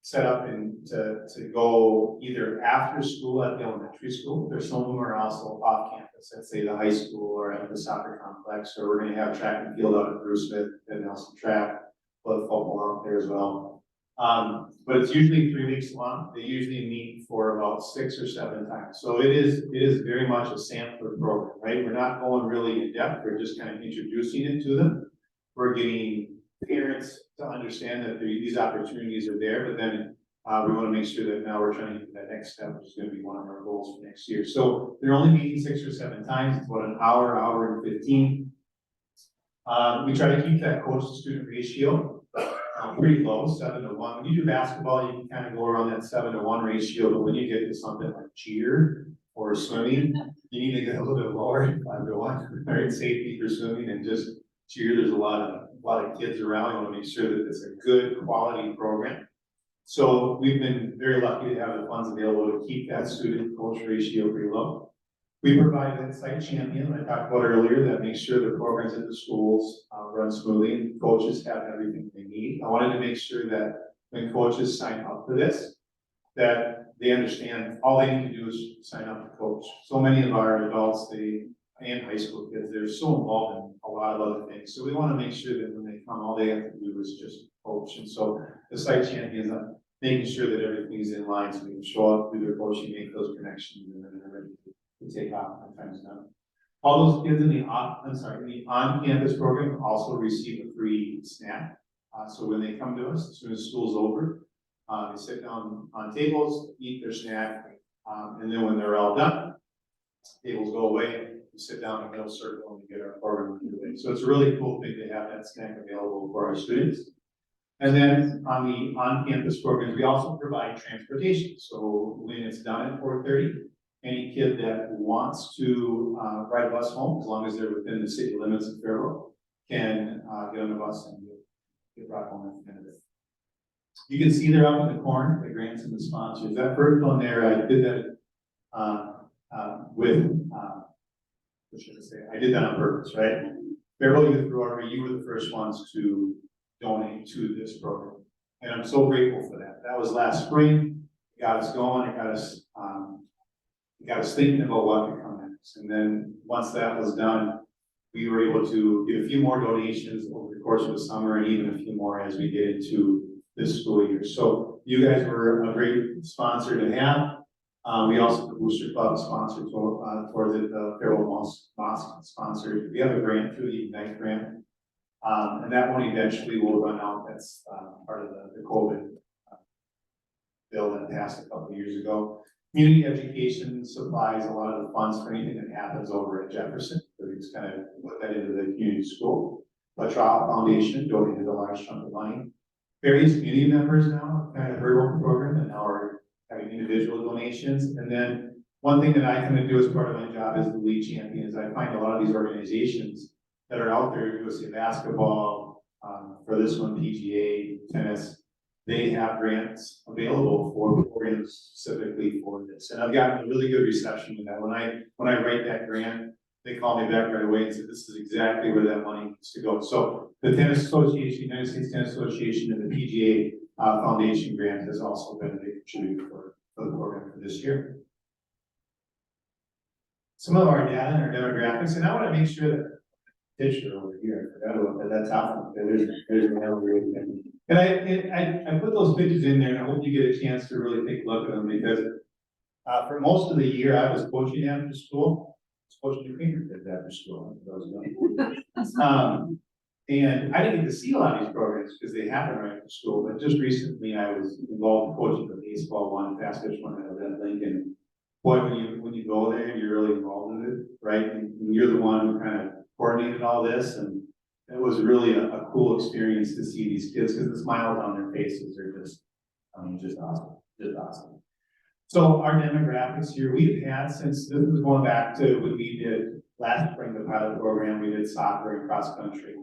set up to go either after school at the elementary school. There's some of them are also off campus, let's say the high school or at the soccer complex, or we're going to have track and field out at Bruce Smith and Nelson track, but football out there as well. But it's usually 3 weeks long. They usually meet for about 6 or 7 times. So it is very much a sampler program, right? We're not going really in depth. We're just kind of introducing it to them. We're getting parents to understand that these opportunities are there, but then we want to make sure that now we're trying to get to that next step, which is going to be one of our goals for next year. So they're only meeting 6 or 7 times. It's about an hour and 15. We try to keep that coach to student ratio pretty low, 7 to 1. When you do basketball, you can kind of go around that 7 to 1 ratio, but when you get to something like cheer or swimming, you need to get a little bit lower, 5 to 1, right? Safety for swimming and just cheer. There's a lot of kids around. I want to make sure that it's a good quality program. So we've been very lucky to have the funds available to keep that student coach ratio pretty low. We provide an site champion, I talked about earlier, that makes sure the programs at the schools run smoothly and coaches have everything they need. I wanted to make sure that when coaches sign up for this, that they understand all they need to do is sign up to coach. So many of our adults, and high school kids, they're so involved in a lot of other things. So we want to make sure that when they come, all they have to do is just coach. And so the site champions are making sure that everything's in line, so they can show up, do their coaching, make those connections, and then they're ready to take off when time's done. All those kids in the on-campus program also receive a free snack. So when they come to us, as soon as school's over, they sit down on tables, eat their snack, and then when they're all done, tables go away, we sit down in the middle circle and we get our program underway. So it's a really cool thing to have that snack available for our students. And then on the on-campus programs, we also provide transportation. So when it's done at 4:30, any kid that wants to ride a bus home, as long as they're within the city limits of Faribault, can get on the bus and get brought home at the end of it. You can see there up in the corner, the grants and the sponsors. That first one there, I did that what should I say? I did that on purpose, right? Faribault Youth Rotary, you were the first ones to donate to this program. And I'm so grateful for that. That was last spring. It got us going. It got us thinking about what could come next. And then once that was done, we were able to get a few more donations over the course of the summer and even a few more as we get into this school year. So you guys were a great sponsor to have. We also, the Booster Club sponsored towards it, the Faribault Mosque sponsored. We have a grant through the Ignite grant. And that one eventually will run out. That's part of the COVID bill that passed a couple of years ago. Community education supplies a lot of the funds for anything that happens over at Jefferson. So we just kind of put that into the community school. La Trobe Foundation donated a large chunk of money. Various community members now have kind of heard about the program and now are having individual donations. And then one thing that I kind of do as part of my job as the lead champion is I find a lot of these organizations that are out there, USA basketball, for this one, PGA, tennis, they have grants available for programs specifically for this. And I've gotten a really good reception to that. When I write that grant, they call me back right away and say, this is exactly where that money needs to go. So the Tennis Association, United States Tennis Association, and the PGA Foundation grant has also been a big contributor for the program for this year. Some of our data and our demographics, and I want to make sure that picture over here, I forgot about that, that's out there, there's an And I put those pictures in there and I hope you get a chance to really take a look at them because for most of the year, I was coaching after school. I was coaching Painter kids after school. When I was young. And I didn't get to see a lot of these programs because they happen right after school, but just recently I was involved in coaching the baseball one, fast pitch one at Lincoln. Boy, when you go there and you're really involved in it, right? And you're the one who kind of coordinated all this, and it was really a cool experience to see these kids because the smiles on their faces are just, just awesome, just awesome. So our demographics here, we've had since, this is going back to when we did last spring, the pilot program, we did soccer and cross country.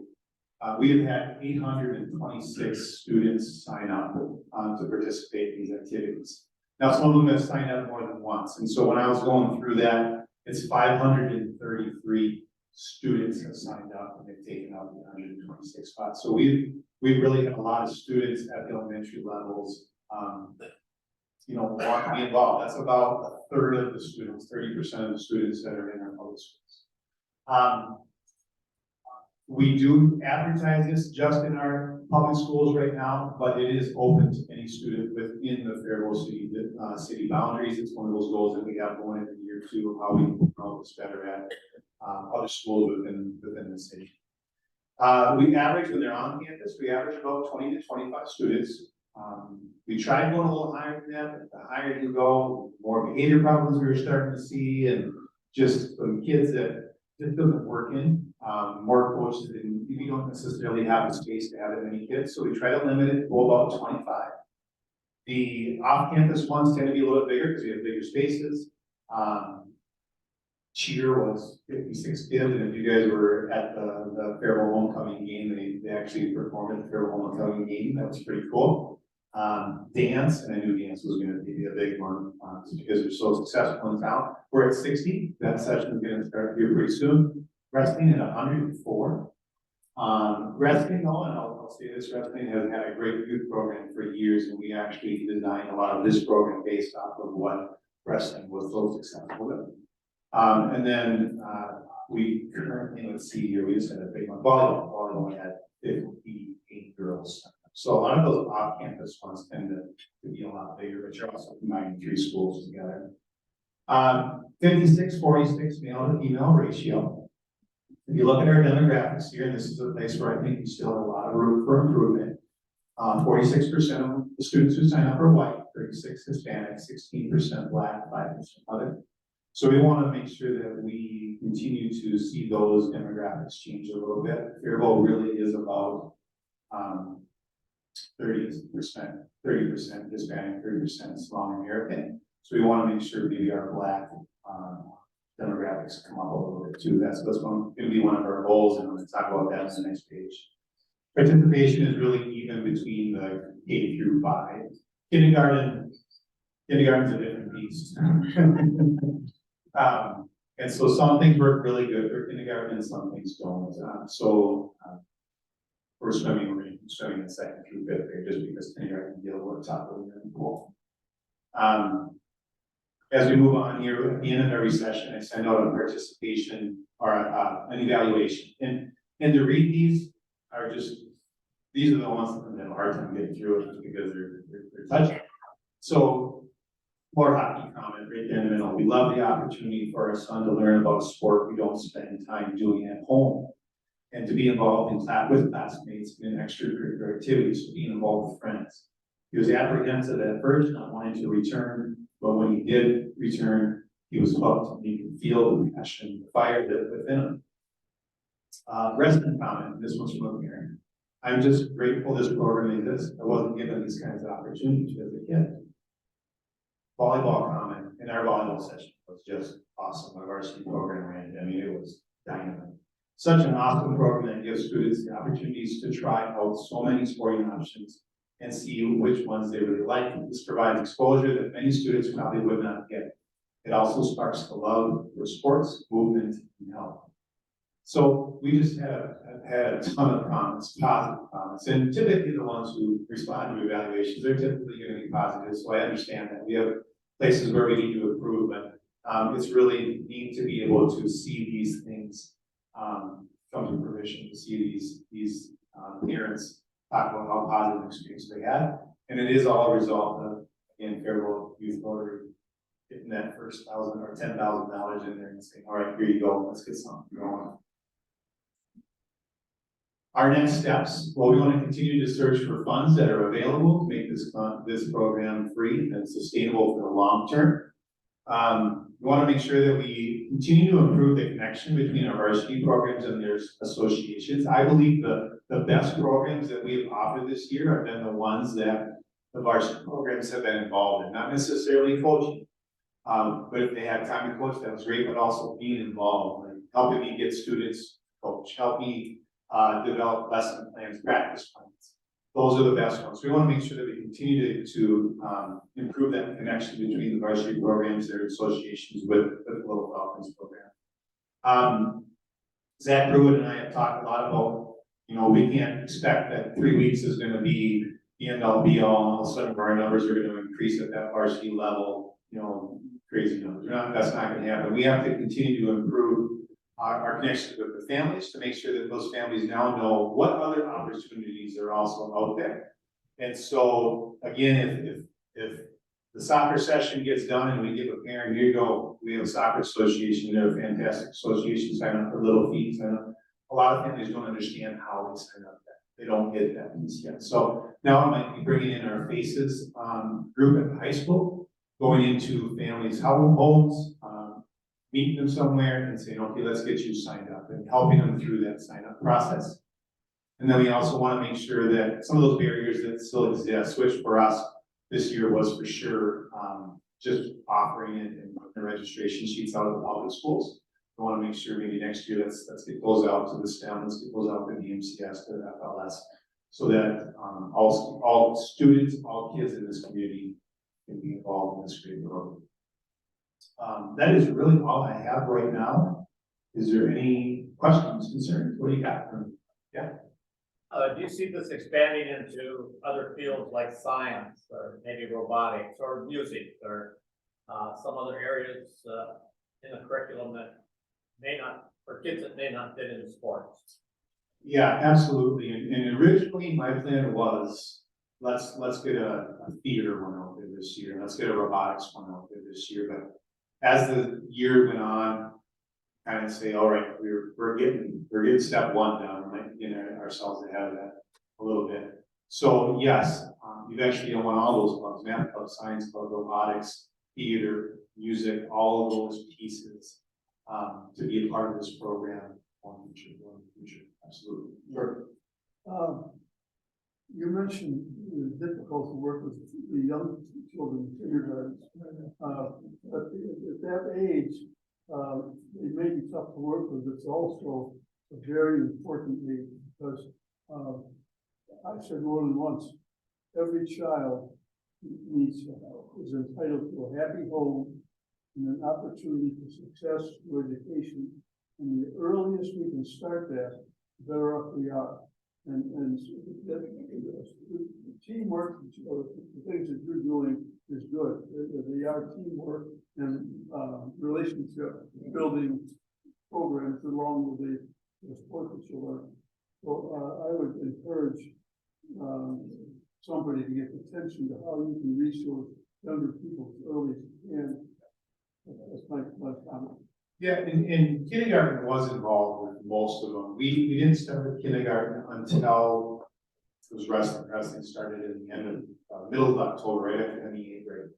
We have had 826 students sign up to participate in these activities. Now, some of them have signed up more than once, and so when I was going through that, it's 533 students have signed up and they've taken up the 126 spots. So we really have a lot of students at the elementary levels, want to be involved. That's about a third of the students, 30% of the students that are in our public schools. We do advertise this just in our public schools right now, but it is open to any student within the Faribault city boundaries. It's one of those goals that we have going into year 2 of how we can promote this better at other schools within the city. We average, when they're on campus, we average about 20 to 25 students. We tried going a little higher than that, but the higher you go, the more behavior problems we were starting to see, and just some kids that just doesn't work in. More coaches, and we don't necessarily have the space to have that many kids, so we try to limit it to about 25. The off-campus ones tend to be a little bit bigger because we have bigger spaces. Cheer was 56 kids, and if you guys were at the Faribault homecoming game, they actually performed at the Faribault homecoming game. That was pretty cool. Dance, and I knew dance was going to be a big one because we're so successful in town. We're at 60. That session is going to start here pretty soon. Wrestling at 104. Wrestling, though, and I'll say this, wrestling has had a great youth program for years, and we actually designed a lot of this program based off of what wrestling was so successful with. And then we currently, let's see here, we just had a big one. Volleyball had 58 girls. So a lot of those off-campus ones tend to be a lot bigger, but you're also combining 3 schools together. 56-46 male to female ratio. If you look at our demographics here, and this is a place where I think we still have a lot of room for improvement. 46% of the students who sign up are white, 36% Hispanic, 16% Black, 5% other. So we want to make sure that we continue to see those demographics change a little bit. Faribault really is about 30% Hispanic, 30% Small American. So we want to make sure maybe our Black demographics come up a little bit too. That's going to be one of our goals, and I'm going to talk about that on the next page. Participation is really even between the K through 5. Kindergarten's a different beast. And so some things work really good for kindergarten and some things don't. For swimming, we're swimming in 2nd through 5th grade just because kindergarten can be a little tougher than the pool. As we move on here, at the end of every session, I send out a participation or an evaluation. And to read these are these are the ones that have a hard time getting through it just because they're touching. So, more hockey comment right there in the middle. We love the opportunity for our son to learn about a sport we don't spend time doing at home, and to be involved with classmates in extracurricular activities, so being involved with friends. He was apprehensive at first, not wanting to return, but when he did return, he was hooked, and he could feel the passion, the fire that within him. Resident comment, this one's from a parent. I'm just grateful this program exists. I wasn't given these kinds of opportunities as a kid. Volleyball comment in our volleyball session was just awesome. Our varsity program ran, I mean, it was dynamite. Such an awesome program that gives students the opportunities to try out so many sporting options and see which ones they really like. This provides exposure that many students probably would not get. It also sparks the love for sports, movement, and health. So we just have had a ton of comments, positive comments, and typically the ones who respond to evaluations, they're typically going to be positive. So I understand that we have places where we need to improve, but it's really neat to be able to see these things come to fruition, to see these parents talk about how positive experience they had. And it is all a result of, again, Faribault Youth Rotary getting that first $1,000 or $10,000 in there and saying, all right, here you go, let's get something going. Our next steps, well, we want to continue to search for funds that are available to make this program free and sustainable for the long term. We want to make sure that we continue to improve the connection between our varsity programs and their associations. I believe the best programs that we have offered this year have been the ones that the varsity programs have been involved in, not necessarily coaching. But if they had time to coach, that was great, but also being involved, like helping me get students coach, help me develop lesson plans, practice plans. Those are the best ones. We want to make sure that we continue to improve that connection between the varsity programs, their associations with the Little Falcons program. Zach Pruitt and I have talked a lot about, we can't expect that 3 weeks is going to be the end all be all, and all of a sudden our numbers are going to increase at that varsity level, crazy numbers. That's not going to happen. We have to continue to improve our connection with the families to make sure that those families now know what other opportunities are also out there. And so again, if the soccer session gets done and we give a parent, here you go, we have a soccer association, they're a fantastic association, sign up for little fees. I know a lot of families don't understand how they sign up. They don't get that piece yet. So now I might be bringing in our FACES group at the high school, going into families' homes, meeting them somewhere and saying, okay, let's get you signed up, and helping them through that sign up process. And then we also want to make sure that some of those barriers that still exist, which for us this year was for sure just offering it and putting the registration sheets out of the public schools. We want to make sure maybe next year let's get those out to the STEM, let's get those out to the MCS, to the FLS, so that all students, all kids in this community can be involved in this great program. That is really all I have right now. Is there any questions, concerns? What do you got? Yeah. Do you see this expanding into other fields like science or maybe robotics or music or some other areas in the curriculum that may not, for kids that may not fit into sports? Yeah, absolutely. And originally my plan was let's get a theater one out there this year. Let's get a robotics one out there this year. But as the year went on, kind of say, all right, we're getting step one done. We might get ourselves ahead of that a little bit. So yes, eventually I want all those clubs: math club, science club, robotics, theater, music, all of those pieces to be a part of this program in the future. Absolutely. Sure. You mentioned the difficult to work with the young children in kindergarten. But at that age, it may be tough to work with. It's also a very important age because I've said more than once, every child is entitled to a happy home and an opportunity for success or education. And the earliest we can start that, the better off we are. And the teamwork, the things that you're doing is good. They are teamwork and relationship building programs along with the sport that you learn. So I would encourage somebody to get attention to how you can resource younger people as early as you can. That's my comment. Yeah, and kindergarten was involved with most of them. We didn't start with kindergarten until it was wrestling started in the end of middle of October, right after the 8th grade.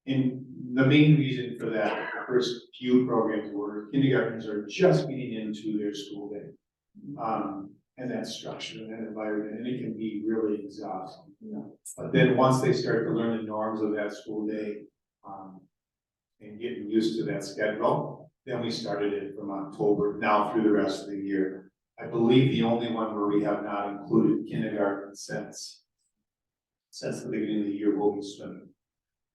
And the main reason for that, the first few programs were kindergartners are just getting into their school day. And that structure and that environment, and it can be really exhausting. But then once they start to learn the norms of that school day and getting used to that schedule, then we started it from October now through the rest of the year. I believe the only one where we have not included kindergarten since the beginning of the year will be swimming.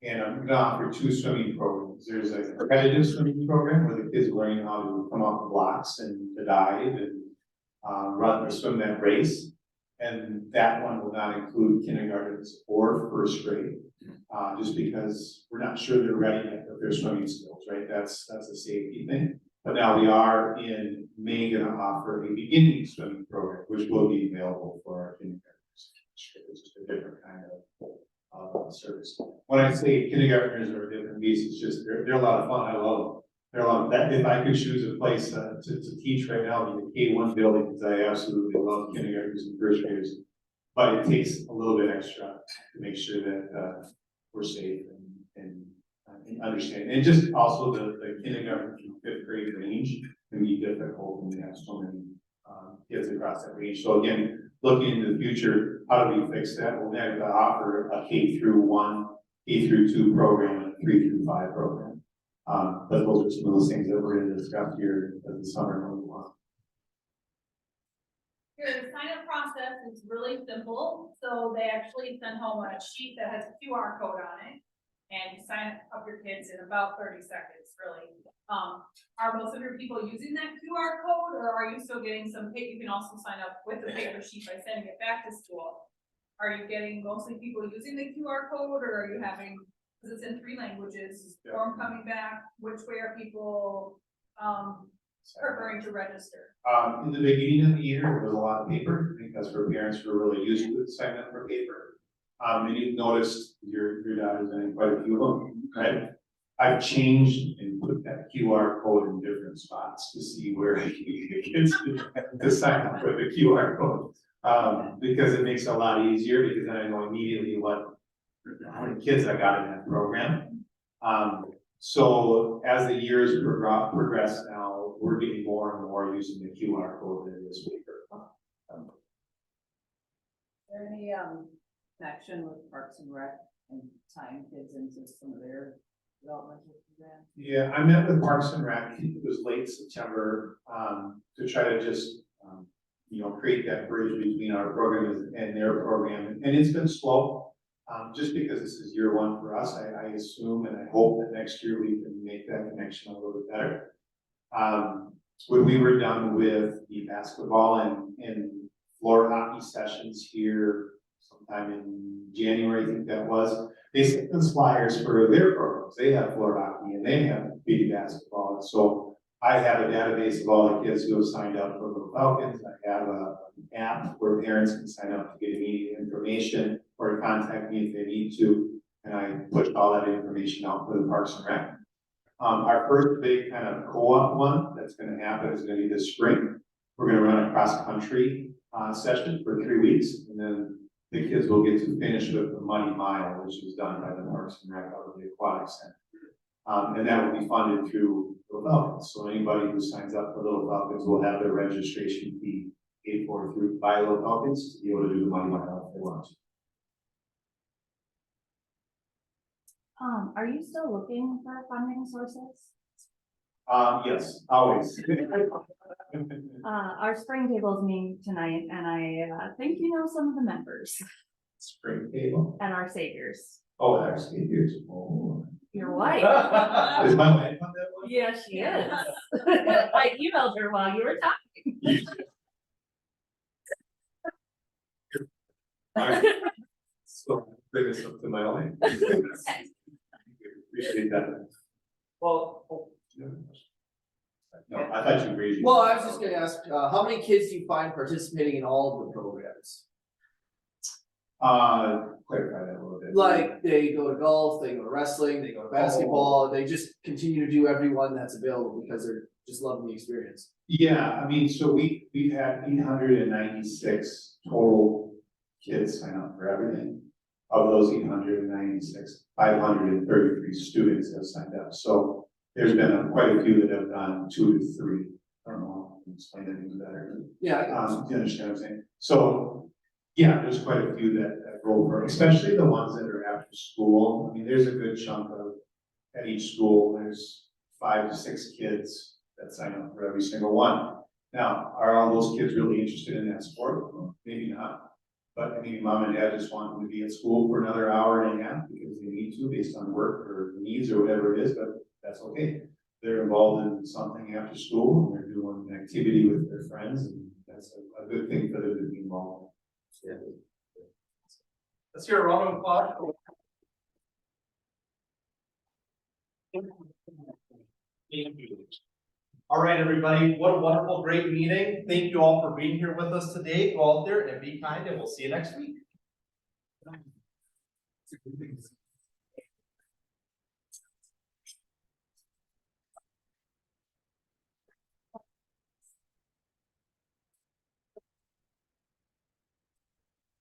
And I'm gonna offer 2 swimming programs. There's a competitive swimming program where the kids are learning how to come off the blocks and to dive and run or swim that race. And that one will not include kindergartens or first grade, just because we're not sure they're ready yet with their swimming skills, right? That's a safety thing. But now we are in May gonna offer a beginning swimming program, which will be available for our kindergartners. kind of service. When I say kindergartners are different beasts, it's just, they're a lot of fun, I love them. They're a lot of, that, if I could choose a place to teach right now, it'd be the K1 building, because I absolutely love kindergartners and first graders. But it takes a little bit extra to make sure that, we're safe and understand. And just also the kindergarten through fifth grade range can be difficult when you have so many, kids across that range. So again, looking into the future, how do we fix that? We'll have to offer a K-1, K-2 program, and a 3-5 program. But those are some of those things that we're going to discuss here as the summer goes on. Here, the sign up process is really simple. So they actually send home a sheet that has a QR code on it. And you sign up your kids in about 30 seconds, really. Are most of your people using that QR code, or are you still getting some paper? You can also sign up with the paper sheet by sending it back to school. Are you getting mostly people using the QR code, or are you having, because it's in 3 languages, form coming back? Which way are people preferring to register? In the beginning of the year, there was a lot of paper. I think that's where parents were really used to it, signing up for paper. And you've noticed your daughter's in quite a few of them, right? I've changed and put that QR code in different spots to see where I can get kids to sign up for the QR code. Because it makes it a lot easier, because then I know immediately how many kids I got in that program. So as the years progress now, we're getting more and more using the QR code than this paper. Is there any connection with Parks and Rec and tying kids into some of their developmental programs? Yeah, I met with Parks and Rec, it was late September, to try to just, create that bridge between our program and their program, and it's been slow. Just because this is year 1 for us, I assume and I hope that next year we can make that connection a little bit better. When we were done with the basketball and floor hockey sessions here sometime in January, I think that was, they sent us flyers for their programs. They have floor hockey and they have BB basketball. And so I have a database of all the kids who have signed up for the Falcons. I have an app where parents can sign up to get immediate information or to contact me if they need to. And I push all that information out for the Parks and Rec. Our first big kind of co-op one that's going to happen is going to be this spring. We're going to run a cross-country session for 3 weeks, and then the kids will get to finish with the Muddy Mile, which is done by the Parks and Rec out of the Aquatic Center. And that will be funded through Little Falcons. So anybody who signs up for Little Falcons will have their registration fee paid for through by Little Falcons to be able to do the Muddy Mile if they want to. Are you still looking for funding sources? Yes, always. Our spring tables meeting tonight, and I think you know some of the members Spring table. and our saviors. Oh, our saviors. Oh. Your wife. Is my wife on that one? Yeah, she is. I emailed her while you were talking. So bring this up to my line. Appreciate that. Well, No, I thought you raised. well, I was just gonna ask, how many kids do you find participating in all of the programs? Clarify that a little bit. Like, they go to golf, they go to wrestling, they go to basketball, they just continue to do every one that's available because they're just loving the experience. Yeah, I mean, so we've had 896 total kids sign up for everything. Of those 896, 533 students have signed up. So there's been quite a few that have done 2 to 3. I don't know, I can explain it even better. Yeah. You understand what I'm saying? So, yeah, there's quite a few that go for, especially the ones that are after school. I mean, there's a good chunk of, at each school, there's 5 to 6 kids that sign up for every single one. Now, are all those kids really interested in that sport? Well, maybe not. But maybe mom and dad just want them to be at school for another hour and a half because they need to based on work or needs or whatever it is, but that's okay. They're involved in something after school and they're doing an activity with their friends, and that's a good thing for them to be involved in. Yeah. Let's hear a round of applause. All right, everybody, what a wonderful, great meeting. Thank you all for being here with us today. Go out there and be kind, and we'll see you next week. It's a good thing.